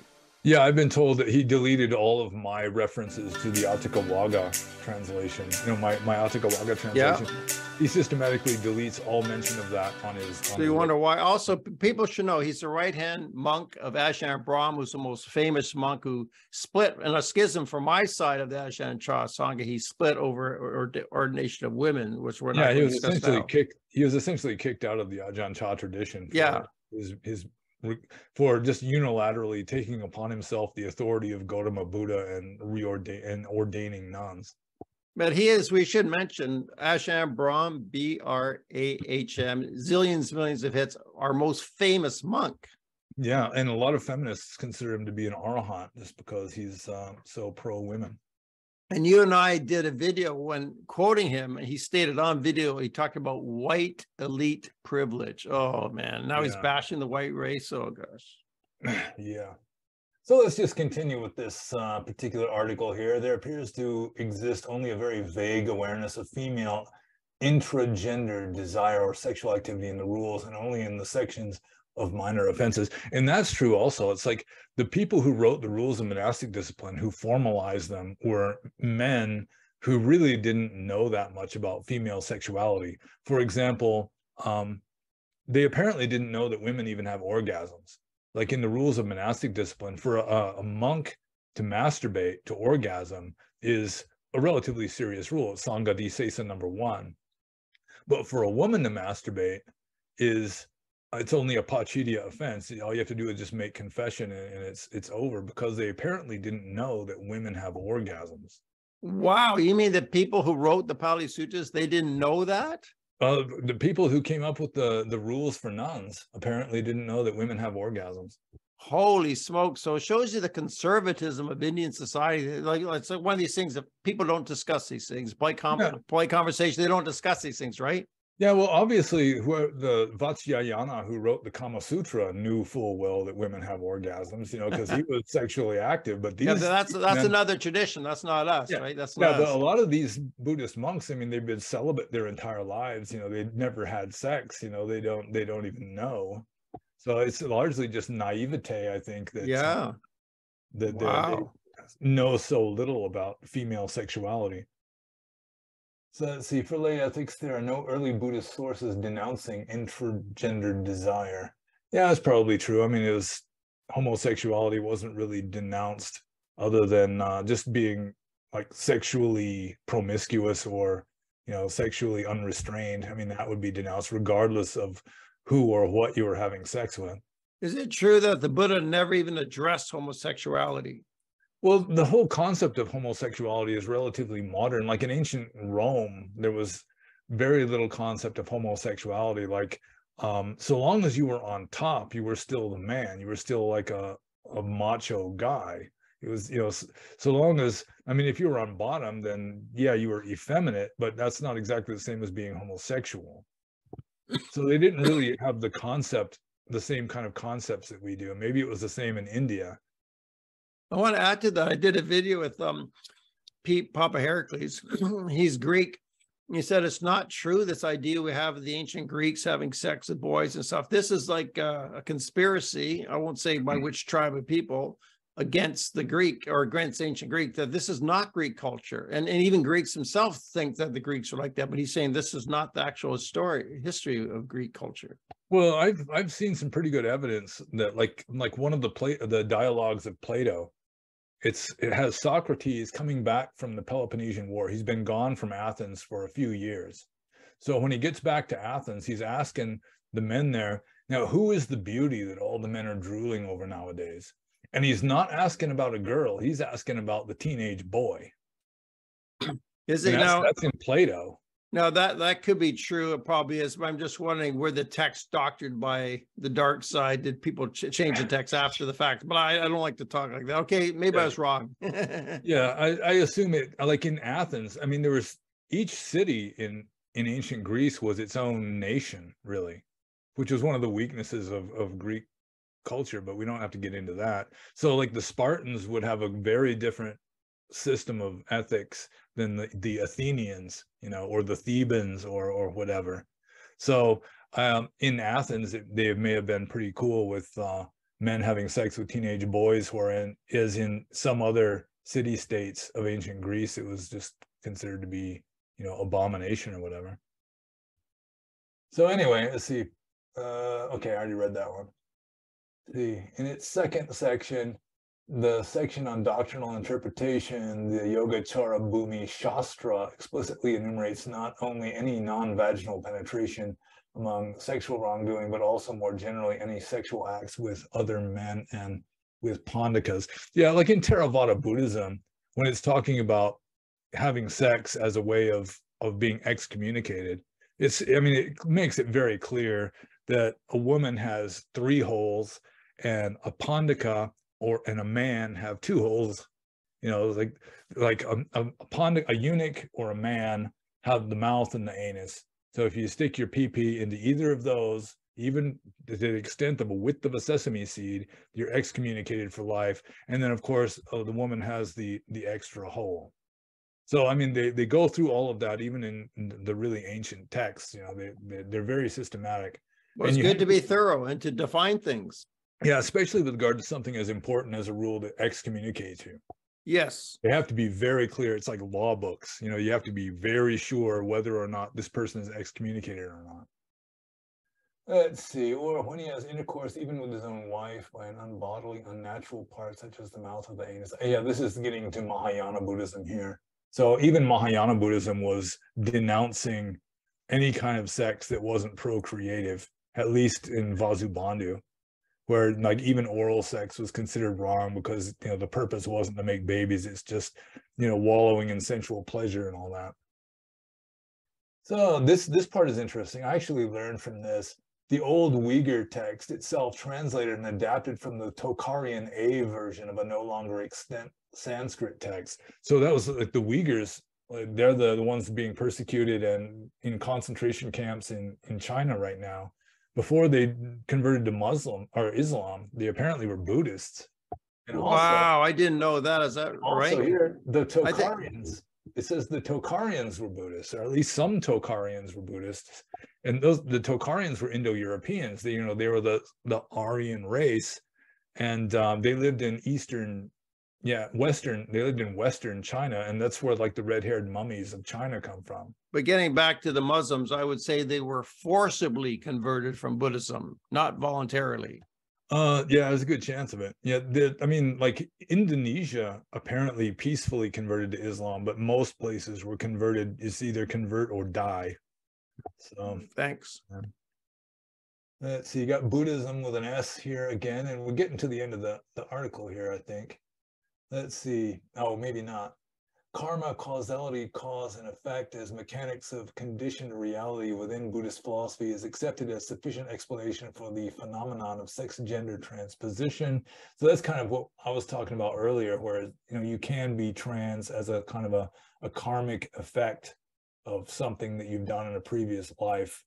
Yeah, I've been told that he deleted all of my references to the Atthakavagga translation. You know, my Atthakavagga translation. Yeah. He systematically deletes all mention of that on his. So you wonder why? Also, people should know he's the right-hand monk of Ajahn Brahm, who's the most famous monk who split in a schism from my side of the Ajahn Chah Sangha. He split over ordination of women, which we're not. Yeah, he was essentially kicked. He was essentially kicked out of the Ajahn Chah tradition. For just unilaterally taking upon himself the authority of Gautama Buddha and ordaining nuns. But he is, we should mention, Ajahn Brahm, B-R-A-H-M, zillions, millions of hits, our most famous monk. Yeah, and a lot of feminists consider him to be an arahant just because he's so pro-women. And you and I did a video when quoting him, and he stated on video, he talked about white elite privilege. Oh, man. Now he's bashing the white race. Oh, gosh. Yeah. So let's just continue with this particular article here. There appears to exist only a very vague awareness of female intragender desire or sexual activity in the rules, and only in the sections of minor offenses. And that's true also. It's like the people who wrote the rules of monastic discipline, who formalized them, were men who really didn't know that much about female sexuality. For example, they apparently didn't know that women even have orgasms. Like in the rules of monastic discipline, for a monk to masturbate to orgasm is a relatively serious rule. It's Sangha Disesa number 1. But for a woman to masturbate is it's only a pachidia offense. All you have to do is just make confession and it's over, because they apparently didn't know that women have orgasms. Wow, you mean the people who wrote the Pali Sutras, they didn't know that? The people who came up with the rules for nuns apparently didn't know that women have orgasms. Holy smoke. So it shows you the conservatism of Indian society. Like it's like one of these things that people don't discuss these things. Polite conversation, they don't discuss these things, right? Yeah, well, obviously, the Vatsyayana who wrote the Kama Sutra knew full well that women have orgasms, you know, because he was sexually active. But these, that's another tradition. That's not us, right? That's not us. But a lot of these Buddhist monks, I mean, they've been celibate their entire lives. You know, they've never had sex. You know, they don't even know. So it's largely just naivete, I think. That they know so little about female sexuality. So let's see, for lay ethics, there are no early Buddhist sources denouncing intragender desire. Yeah, that's probably true. I mean, homosexuality wasn't really denounced other than just being like sexually promiscuous or, you know, sexually unrestrained. I mean, that would be denounced regardless of who or what you were having sex with. Is it true that the Buddha never even addressed homosexuality? Well, the whole concept of homosexuality is relatively modern. Like in ancient Rome, there was very little concept of homosexuality. Like, so long as you were on top, you were still the man. You were still like a macho guy. It was, you know, so long as, I mean, if you were on bottom, then yeah, you were effeminate, but that's not exactly the same as being homosexual. So they didn't really have the same kind of concepts that we do. Maybe it was the same in India. I want to add to that. I did a video with Pete Papa Heracles. He's Greek. He said it's not true, this idea we have of the ancient Greeks having sex with boys and stuff. This is like a conspiracy, I won't say by which tribe of people, against the Greek or against ancient Greek, that this is not Greek culture. And even Greeks themselves think that the Greeks are like that, but he's saying this is not the actual history of Greek culture. Well, I've seen some pretty good evidence that like one of the dialogues of Plato, it has Socrates coming back from the Peloponnesian War. He's been gone from Athens for a few years. So when he gets back to Athens, he's asking the men there, now, who is the beauty that all the men are drooling over nowadays? And he's not asking about a girl. He's asking about the teenage boy. Is it now? That's in Plato. No, that could be true. It probably is. But I'm just wondering, were the texts doctored by the dark side? Did people change the text after the fact? But I don't like to talk like that. Okay, maybe I was wrong. Yeah, I assume it, like in Athens, I mean, there was each city in ancient Greece was its own nation, really, which was one of the weaknesses of Greek culture, but we don't have to get into that. So like the Spartans would have a very different system of ethics than the Athenians, you know, or the Thebans or whatever. So in Athens, they may have been pretty cool with men having sex with teenage boys, whereas in some other city states of ancient Greece, it was just considered to be, you know, abomination or whatever. So anyway, let's see. Okay, I already read that one. See, in its second section, the section on doctrinal interpretation, the Yogacara Bhumi Shastra explicitly enumerates not only any non-vaginal penetration among sexual wrongdoing, but also more generally any sexual acts with other men and with Pandikas. Yeah, like in Theravada Buddhism, when it's talking about having sex as a way of being excommunicated, I mean, it makes it very clear that a woman has 3 holes and a Pandika and a man have 2 holes. You know, like a eunuch or a man have the mouth and the anus. So if you stick your pee into either of those, even to the extent of a width of a sesame seed, you're excommunicated for life. And then of course, the woman has the extra hole. So I mean, they go through all of that even in the really ancient texts. You know, they're very systematic. Well, it's good to be thorough and to define things. Yeah, especially with regard to something as important as a rule to excommunicate you. Yes. They have to be very clear. It's like law books. You know, you have to be very sure whether or not this person is excommunicated or not. Let's see. Or when he has intercourse, even with his own wife, by an unbodily, unnatural part, such as the mouth of the anus. Yeah, this is getting to Mahayana Buddhism here. So even Mahayana Buddhism was denouncing any kind of sex that wasn't procreative, at least in Vasubandhu, where like even oral sex was considered wrong because, you know, the purpose wasn't to make babies. It's just, you know, wallowing in sensual pleasure and all that. So this part is interesting. I actually learned from this. The old Uyghur text itself translated and adapted from the Tocharian A version of a no longer extant Sanskrit text. So that was like the Uyghurs, they're the ones being persecuted and in concentration camps in China right now. Before they converted to Muslim or Islam, they apparently were Buddhists. And wow, I didn't know that. Is that right? Also here, the Tocharians, it says the Tocharians were Buddhists, or at least some Tocharians were Buddhists. And the Tocharians were Indo-Europeans. They were the Aryan race, and they lived in Western China, and that's where like the red-haired mummies of China come from. But getting back to the Muslims, I would say they were forcibly converted from Buddhism, not voluntarily. Yeah, there's a good chance of it. Yeah, I mean, like Indonesia apparently peacefully converted to Islam, but most places were converted. It's either convert or die. So thanks. Yeah. Let's see, you got Buddhism with an S here again, and we're getting to the end of the article here, I think. Let's see. Oh, maybe not. Karma, causality, cause and effect as mechanics of conditioned reality within Buddhist philosophy is accepted as sufficient explanation for the phenomenon of sex-gender transposition. So that's kind of what I was talking about earlier, where, you know, you can be trans as a kind of a karmic effect of something that you've done in a previous life.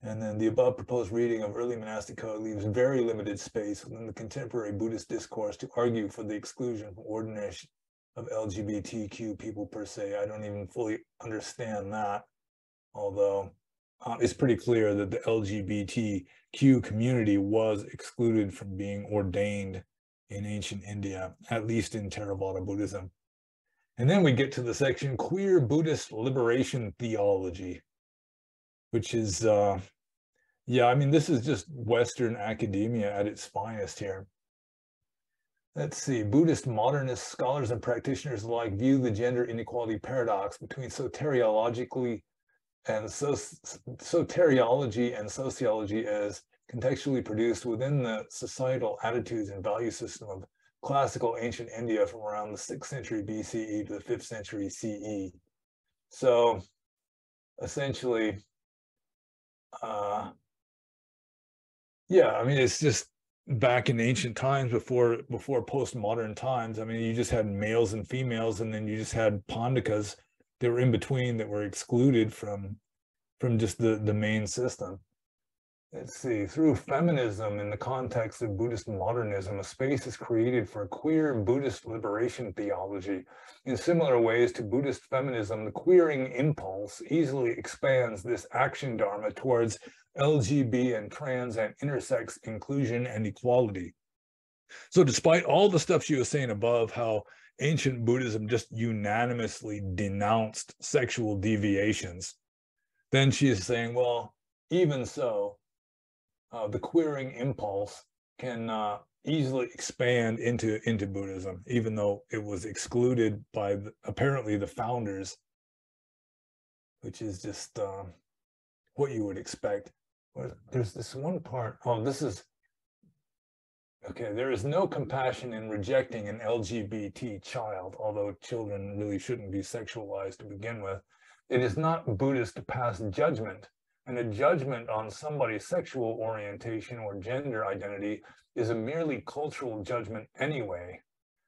And then the above proposed reading of early monastic code leaves very limited space within the contemporary Buddhist discourse to argue for the exclusion from ordination of LGBTQ people per se. I don't even fully understand that, although it's pretty clear that the LGBTQ community was excluded from being ordained in ancient India, at least in Theravada Buddhism. And then we get to the section Queer Buddhist Liberation Theology, which is, yeah, I mean, this is just Western academia at its finest here. Let's see. Buddhist modernist scholars and practitioners alike view the gender inequality paradox between soteriology and sociology as contextually produced within the societal attitudes and value system of classical ancient India from around the 6th century BCE to the 5th century CE. So essentially, yeah, I mean, it's just back in ancient times before postmodern times. I mean, you just had males and females, and then you just had pandikas that were in between that were excluded from just the main system. Let's see, through feminism in the context of Buddhist modernism, a space is created for queer Buddhist liberation theology. In similar ways to Buddhist feminism, the queering impulse easily expands this action dharma towards LGB and trans and intersex inclusion and equality. So despite all the stuff she was saying above, how ancient Buddhism just unanimously denounced sexual deviations, then she is saying, well, even so, the queering impulse can easily expand into Buddhism, even though it was excluded by apparently the founders, which is just what you would expect. There's this one part. Oh, this is okay. There is no compassion in rejecting an LGBT child, although children really shouldn't be sexualized to begin with. It is not Buddhist to pass judgment. And a judgment on somebody's sexual orientation or gender identity is a merely cultural judgment anyway.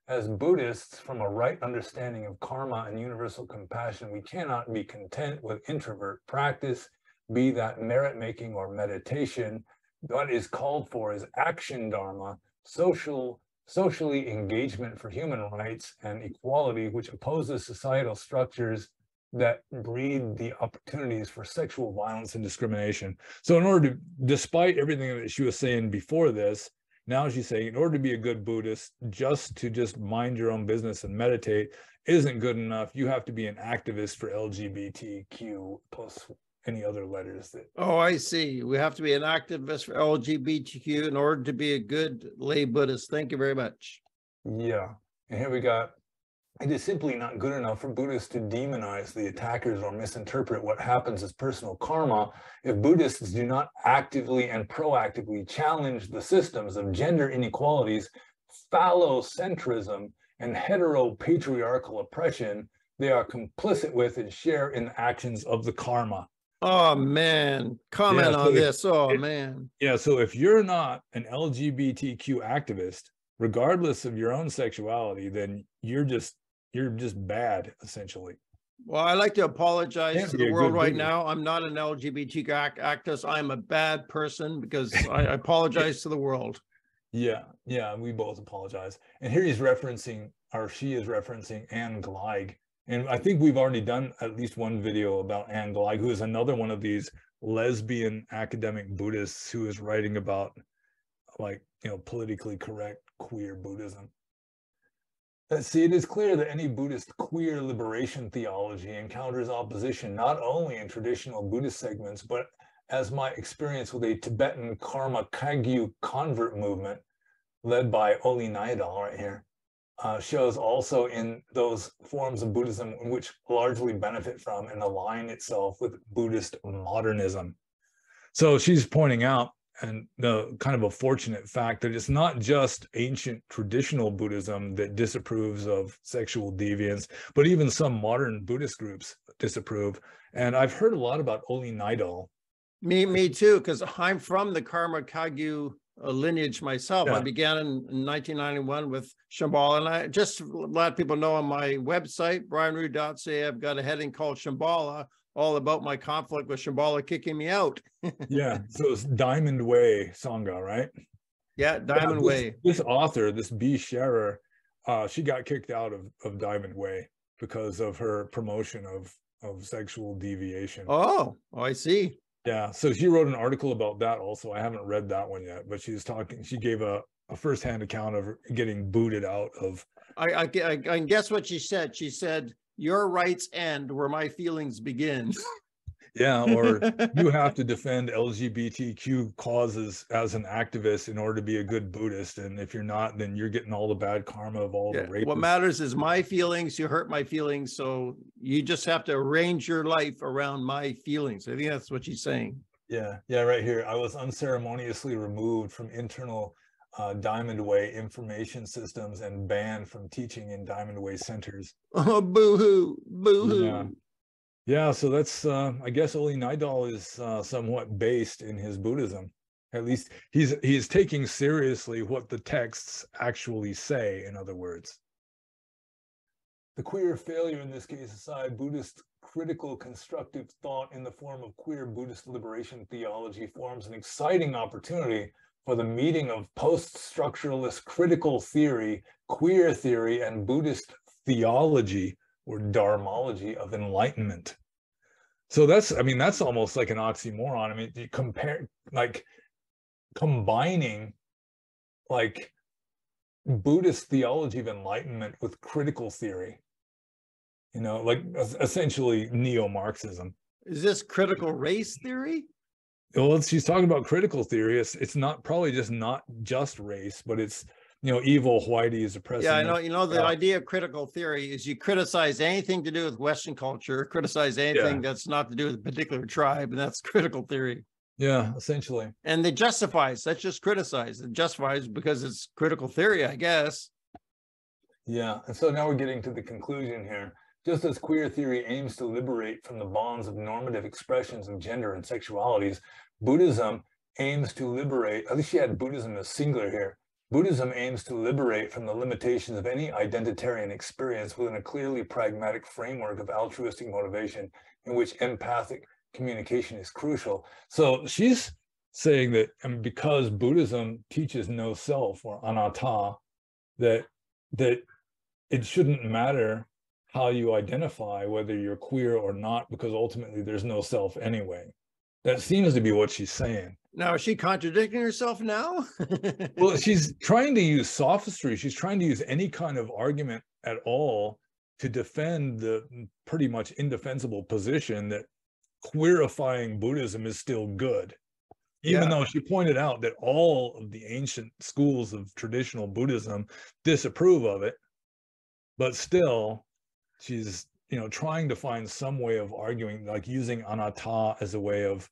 As Buddhists, from a right understanding of karma and universal compassion, we cannot be content with introvert practice, be that merit-making or meditation. What is called for is action dharma, socially engagement for human rights and equality, which opposes societal structures that breed the opportunities for sexual violence and discrimination. So in order to, despite everything that she was saying before this, now she's saying in order to be a good Buddhist, just mind your own business and meditate isn't good enough. You have to be an activist for LGBTQ plus any other letters that. Oh, I see. We have to be an activist for LGBTQ in order to be a good lay Buddhist. Thank you very much. Yeah. And here we got, it is simply not good enough for Buddhists to demonize the attackers or misinterpret what happens as personal karma if Buddhists do not actively and proactively challenge the systems of gender inequalities, phallocentrism, and heteropatriarchal oppression they are complicit with and share in the actions of the karma. Oh, man. Comment on this. Oh, man. Yeah, so if you're not an LGBTQ activist, regardless of your own sexuality, then you're just bad, essentially. Well, I like to apologize to the world right now. I'm not an LGBTQ activist. I'm a bad person because I apologize to the world. Yeah, we both apologize. And here he's referencing, or she is referencing Anne Gleig. And I think we've already done at least one video about Anne Gleig, who is another one of these lesbian academic Buddhists who is writing about, like, politically correct queer Buddhism. Let's see, it is clear that any Buddhist queer liberation theology encounters opposition not only in traditional Buddhist segments, but as my experience with a Tibetan Karma Kagyu convert movement led by Oli Nyadal right here, shows also in those forms of Buddhism which largely benefit from and align itself with Buddhist modernism. So she's pointing out, and the kind of a fortunate fact, that it's not just ancient traditional Buddhism that disapproves of sexual deviance, but even some modern Buddhist groups disapprove. And I've heard a lot about Oli Nyadal. Me too, because I'm from the Karma Kagyu lineage myself. Yeah. I began in 1991 with Shambhala, and I just let people know on my website, brianrood.ca, I've got a heading called Shambhala, all about my conflict with Shambhala kicking me out. Yeah, so it's Diamond Way Sangha, right? Yeah, Diamond Way. This author, this B. Scherer, she got kicked out of Diamond Way because of her promotion of sexual deviation. Oh, I see. Yeah, so she wrote an article about that also. I haven't read that one yet, but she gave a firsthand account of getting booted out of. I guess what she said. She said, "Your rights end where my feelings begin." Yeah, or you have to defend LGBTQ causes as an activist in order to be a good Buddhist. And if you're not, then you're getting all the bad karma of all the rapists. What matters is my feelings. You hurt my feelings. So you just have to arrange your life around my feelings. I think that's what she's saying. Yeah, right here. I was unceremoniously removed from internal Diamond Way information systems and banned from teaching in Diamond Way centers. Oh, boo-hoo, boo-hoo. Yeah. Yeah, so that's, I guess Oli Nidal is somewhat based in his Buddhism. At least he's taking seriously what the texts actually say, in other words. The queer failure in this case aside, Buddhist critical constructive thought in the form of queer Buddhist liberation theology forms an exciting opportunity for the meeting of post-structuralist critical theory, queer theory, and Buddhist theology or dharmology of enlightenment. So that's, I mean, that's almost like an oxymoron. I mean, you compare, like, combining like Buddhist theology of enlightenment with critical theory, you know, like essentially neo-Marxism. Is this critical race theory? Well, she's talking about critical theory. It's not probably just not just race, but it's, you know, evil whiteies oppressing. Yeah, I know. You know, the idea of critical theory is you criticize anything to do with Western culture, criticize anything that's not to do with a particular tribe, and that's critical theory. Yeah, essentially. And they justifies. That's just criticize. It justifies because it's critical theory, I guess. Yeah, and so now we're getting to the conclusion here. Just as queer theory aims to liberate from the bonds of normative expressions of gender and sexualities, Buddhism aims to liberate, at least she had Buddhism as singular here, Buddhism aims to liberate from the limitations of any identitarian experience within a clearly pragmatic framework of altruistic motivation in which empathic communication is crucial. So she's saying that, I mean, because Buddhism teaches no self or anatta, that it shouldn't matter how you identify, whether you're queer or not, because ultimately there's no self anyway. That seems to be what she's saying. Now, is she contradicting herself now? Well, she's trying to use sophistry. She's trying to use any kind of argument at all to defend the pretty much indefensible position that queerifying Buddhism is still good. Even though she pointed out that all of the ancient schools of traditional Buddhism disapprove of it, but still she's, you know, trying to find some way of arguing, like using anatta as a way of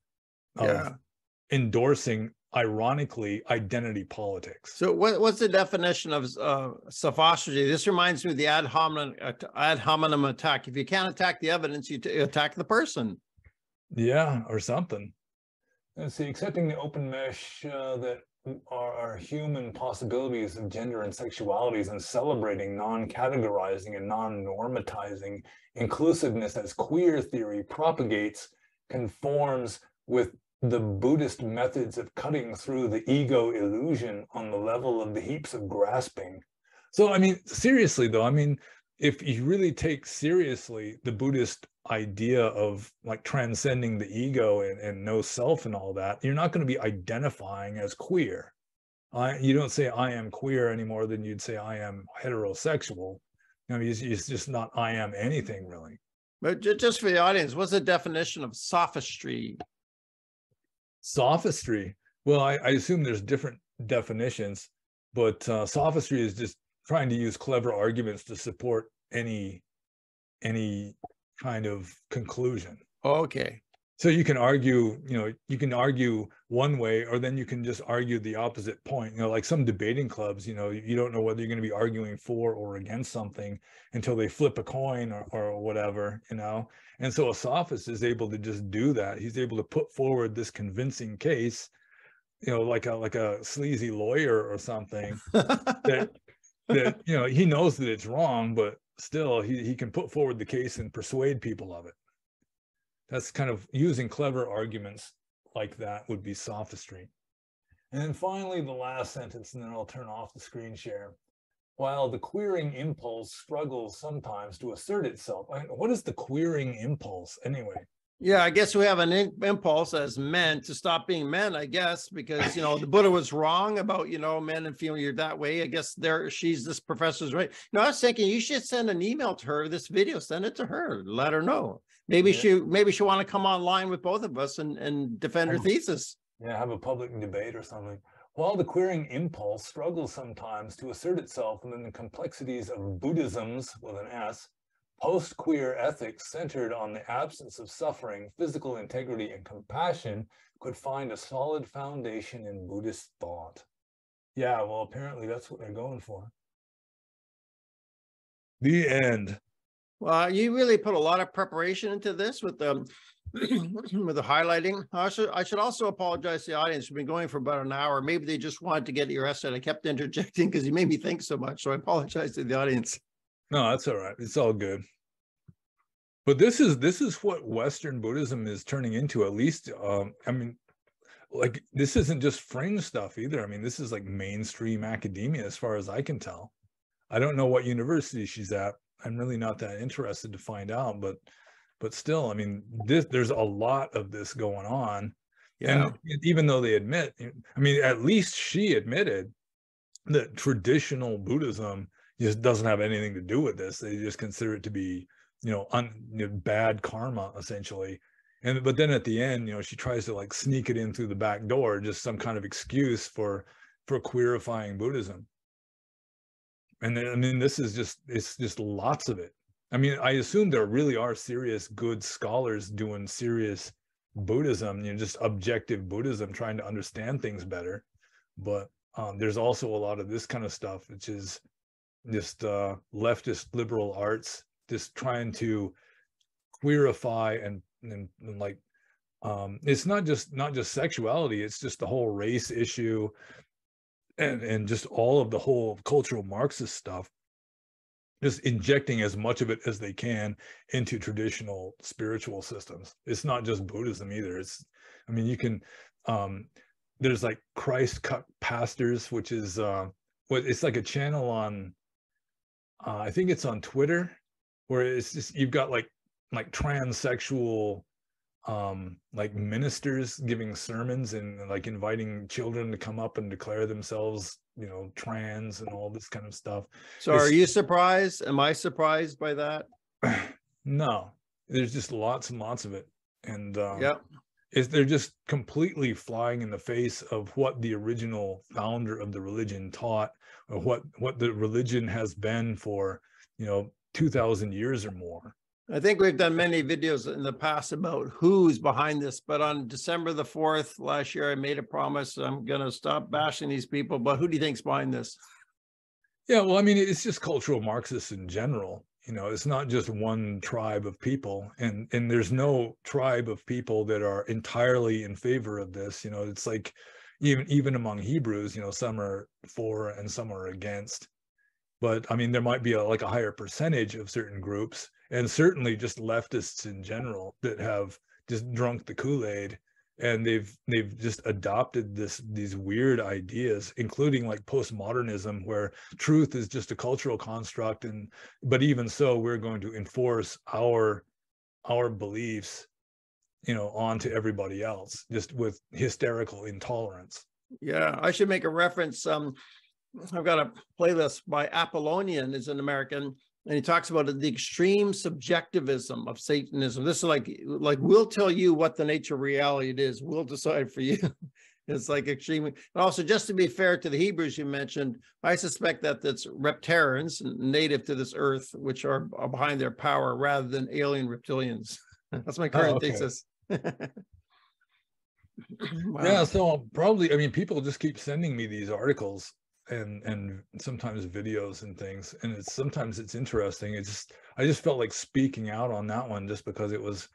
endorsing, ironically, identity politics. So what's the definition of sophistry? This reminds me of the ad hominem attack. If you can't attack the evidence, you attack the person. Yeah, or something. Let's see, accepting the open mesh that are human possibilities of gender and sexualities and celebrating non-categorizing and non-normatizing inclusiveness as queer theory propagates, conforms with the Buddhist methods of cutting through the ego illusion on the level of the heaps of grasping. So, I mean, seriously though, I mean, if you really take seriously the Buddhist idea of like transcending the ego and no self and all that, you're not going to be identifying as queer. You don't say I am queer any more than you'd say I am heterosexual. I mean, it's just not I am anything really. But just for the audience, what's the definition of sophistry? Sophistry. Well, I assume there's different definitions, but sophistry is just trying to use clever arguments to support any kind of conclusion. Okay. So you can argue, you know, you can argue one way, or then you can just argue the opposite point. You know, like some debating clubs, you know, you don't know whether you're going to be arguing for or against something until they flip a coin or whatever, you know. And so a sophist is able to just do that. He's able to put forward this convincing case, you know, like a sleazy lawyer or something that you know, he knows that it's wrong, but still he can put forward the case and persuade people of it. That's kind of using clever arguments like that would be sophistry. And then finally, the last sentence, and then I'll turn off the screen share. While the queering impulse struggles sometimes to assert itself. What is the queering impulse anyway? Yeah, I guess we have an impulse as men to stop being men, I guess, because, you know, the Buddha was wrong about, you know, men and female, you're that way. I guess this professor's right. No, I was thinking you should send an email to her, this video, send it to her, let her know. Maybe Yeah. she want to come online with both of us and defend her thesis. Yeah, have a public debate or something. While the queering impulse struggles sometimes to assert itself within the complexities of Buddhisms with an S, post-queer ethics centered on the absence of suffering, physical integrity, and compassion could find a solid foundation in Buddhist thought. Yeah, well, apparently that's what they're going for. The end. Well, you really put a lot of preparation into this with the with the highlighting. I should also apologize to the audience. We've been going for about an hour. Maybe they just wanted to get your essay. I kept interjecting because you made me think so much. So I apologize to the audience. No, that's all right. It's all good. But this is what Western Buddhism is turning into, at least. I mean, like, this isn't just fringe stuff either. I mean, this is like mainstream academia as far as I can tell. I don't know what university she's at. I'm really not that interested to find out, but still, I mean, there's a lot of this going on. Yeah. And even though they admit, I mean, at least she admitted that traditional Buddhism just doesn't have anything to do with this. They just consider it to be, you know, bad karma, essentially. But then at the end, you know, she tries to like sneak it in through the back door, just some kind of excuse for queerifying Buddhism. And then, I mean, it's just lots of it. I mean, I assume there really are serious, good scholars doing serious Buddhism, you know, just objective Buddhism, trying to understand things better. But there's also a lot of this kind of stuff, which is just leftist liberal arts, just trying to queerify and like, it's not just sexuality, it's just the whole race issue and just all of the whole cultural Marxist stuff, just injecting as much of it as they can into traditional spiritual systems. It's not just Buddhism either. It's, I mean, you can, there's like Christ Cut Pastors, which is, it's like a channel on, I think it's on Twitter, where it's just, you've got like transsexual, like ministers giving sermons and like inviting children to come up and declare themselves, you know, trans and all this kind of stuff. So are you surprised? Am I surprised by that? No, there's just lots and lots of it. And yeah, they're just completely flying in the face of what the original founder of the religion taught, or what the religion has been for, you know, 2,000 years or more. I think we've done many videos in the past about who's behind this, but on December the 4th last year, I made a promise I'm going to stop bashing these people. But who do you think's behind this? Yeah, well, I mean, it's just cultural Marxists in general. You know, it's not just one tribe of people, and there's no tribe of people that are entirely in favor of this. You know, it's like even among Hebrews, you know, some are for and some are against. But I mean, there might be like a higher percentage of certain groups, and certainly just leftists in general, that have just drunk the Kool-Aid, and they've just adopted these weird ideas, including like postmodernism, where truth is just a cultural construct, but even so, we're going to enforce our beliefs, you know, onto everybody else, just with hysterical intolerance. Yeah, I should make a reference. I've got a playlist by Apollonian, is an American, and he talks about the extreme subjectivism of Satanism. This is like we'll tell you what the nature of reality it is. We'll decide for you. It's like extremely. And also, just to be fair to the Hebrews you mentioned, I suspect that that's reptarians native to this earth, which are behind their power, rather than alien reptilians. That's my current thesis. Wow. Yeah, so probably, I mean, people just keep sending me these articles and sometimes videos and things, and sometimes it's interesting. I just felt like speaking out on that one, just because it was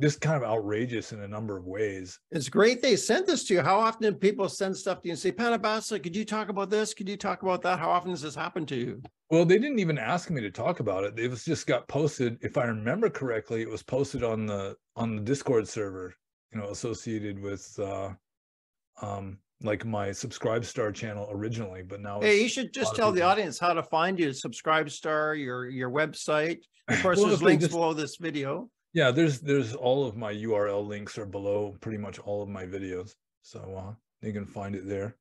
just kind of outrageous in a number of ways. It's great they sent this to you. How often do people send stuff to you and say, Pannobhasa, could you talk about this? Could you talk about that? How often does this happen to you? Well, they didn't even ask me to talk about it. It was just got posted. If I remember correctly, it was posted on the Discord server, you know, associated with like my Subscribestar channel originally, but now hey, you should just tell the audience how to find you. Subscribestar, your website. Of course, there's links below this video. Yeah, there's all of my URL links are below pretty much all of my videos. So you can find it there.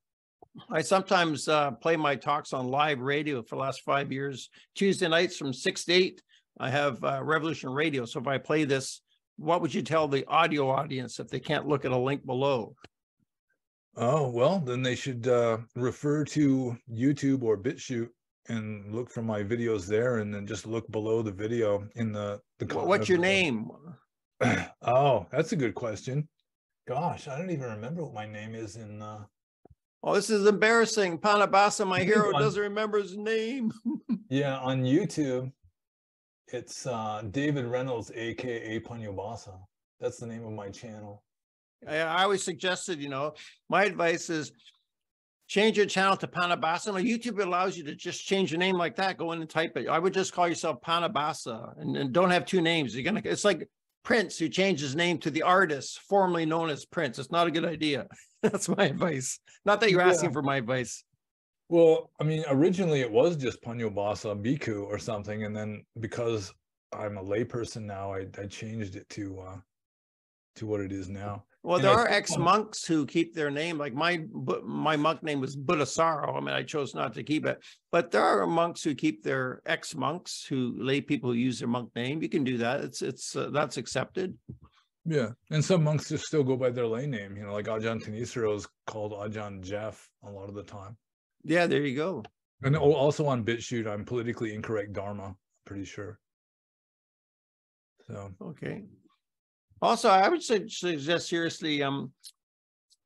I sometimes play my talks on live radio for the last 5 years. Tuesday nights from 6 to 8, I have Revolution Radio. So if I play this, what would you tell the audio audience if they can't look at a link below? Oh, well, then they should refer to YouTube or BitChute and look for my videos there, and then just look below the video in the What's your name? Oh, that's a good question. Gosh, I don't even remember what my name is in Oh, this is embarrassing. Pannobhasa, my hero, doesn't remember his name. Yeah, on YouTube, it's David Reynolds, aka Pannobhasa. That's the name of my channel. I always suggested, my advice is change your channel to Pannobhasa. No, YouTube allows you to just change your name like that. Go in and type it. I would just call yourself Pannobhasa and don't have two names. It's like Prince, who changed his name to the artist formerly known as Prince. It's not a good idea. That's my advice. Not that you're asking for my advice. Well, I mean, originally it was just Pannobhasa Bhikkhu or something, and then because I'm a layperson now, I changed it to what it is now. Well, there are ex-monks who keep their name. Like my monk name was Buddhisaro. I mean, I chose not to keep it. But there are monks who keep their ex-monks, lay people who use their monk name. You can do that. That's accepted. Yeah, and some monks just still go by their lay name. Like Ajahn Thanisaro is called Ajahn Jeff a lot of the time. Yeah, there you go. And also on BitChute, I'm politically incorrect Dharma, I'm pretty sure. So okay. Also, I would suggest seriously,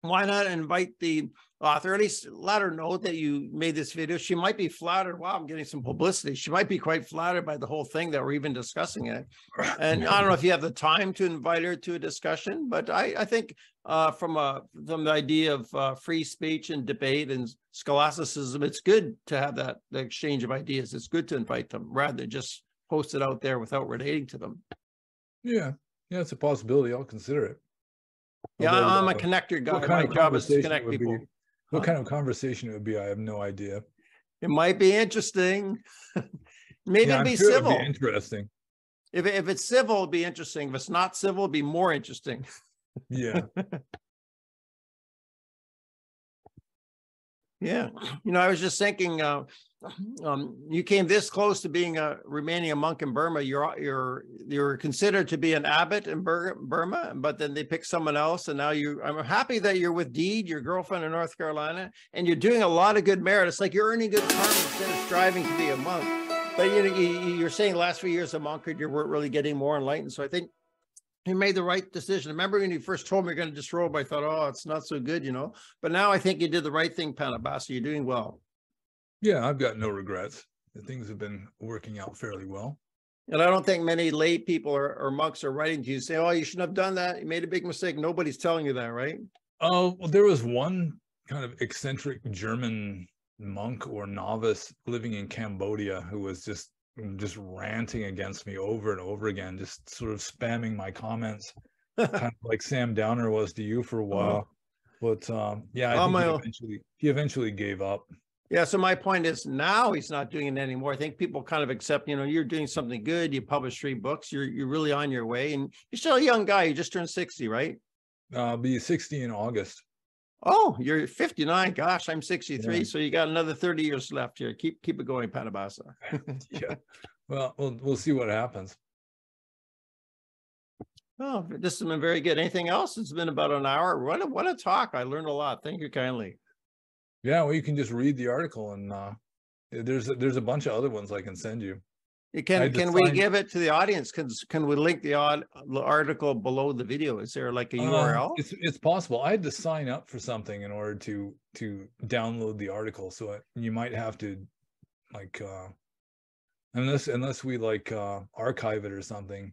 why not invite the author, at least let her know that you made this video. She might be flattered. Wow, I'm getting some publicity. She might be quite flattered by the whole thing that we're even discussing it. And I don't know if you have the time to invite her to a discussion, but I think from the idea of free speech and debate and scholasticism, it's good to have the exchange of ideas. It's good to invite them rather than just post it out there without relating to them. Yeah, it's a possibility. I'll consider it. Yeah, I'm a connector guy. My job is to connect people. What kind of conversation it would be, I have no idea. It might be interesting. Maybe it'd be civil. It'd be interesting. If it's civil, it'd be interesting. If it's not civil, it'd be more interesting. Yeah. Yeah. I was just thinking, you came this close to remaining a monk in Burma. You're considered to be an abbot in Burma, but then they picked someone else, and now I'm happy that you're with Deed, your girlfriend in North Carolina, and you're doing a lot of good merit. It's like you're earning good karma instead of striving to be a monk. But you're saying the last few years of monkhood, you weren't really getting more enlightened. So I think you made the right decision. Remember when you first told me you're going to disrobe, I thought, oh, it's not so good, But now I think you did the right thing, Pannobhasa. You're doing well. Yeah, I've got no regrets. Things have been working out fairly well. And I don't think many lay people or monks are writing to you saying, oh, you shouldn't have done that. You made a big mistake. Nobody's telling you that, right? Oh, well, there was one kind of eccentric German monk or novice living in Cambodia who was just ranting against me over and over again, just sort of spamming my comments, kind of like Sam Downer was to you for a while. But yeah, I think he eventually gave up. Yeah, so my point is now he's not doing it anymore. I think people kind of accept, you're doing something good. You publish 3 books. You're really on your way, and you're still a young guy. You just turned 60, right? I'll be 60 in August. Oh, you're 59. Gosh, I'm 63. Yeah. So you got another 30 years left here. Keep it going, Pannobhasa. Yeah. Well, we'll see what happens. Oh, this has been very good. Anything else? It's been about an hour. What a talk. I learned a lot. Thank you kindly. Yeah, well, you can just read the article, and there's a bunch of other ones I can send you. Can we give it to the audience? Can we link the article below the video? Is there like a URL? It's possible. I had to sign up for something in order to download the article, so you might have to like unless we like archive it or something,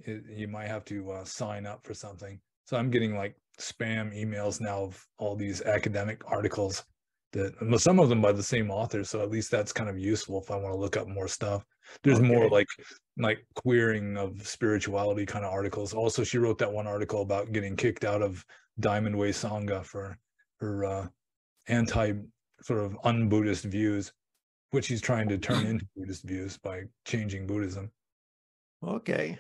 you might have to sign up for something. So I'm getting like spam emails now of all these academic articles that some of them by the same author, so at least that's kind of useful if I want to look up more stuff. There's more like queering of spirituality kind of articles. Also, she wrote that one article about getting kicked out of Diamond Way Sangha for her anti sort of un-Buddhist views, which she's trying to turn into Buddhist views by changing Buddhism. Okay.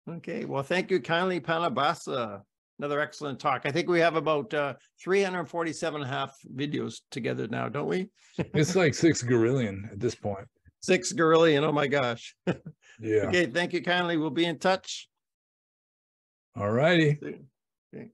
Okay. Well, thank you kindly, Pannobhasa. Another excellent talk. I think we have about 347.5 videos together now, don't we? It's like 6 gorillion at this point. 6 gorillion. Oh my gosh. Yeah. Okay. Thank you kindly. We'll be in touch. All righty. Okay.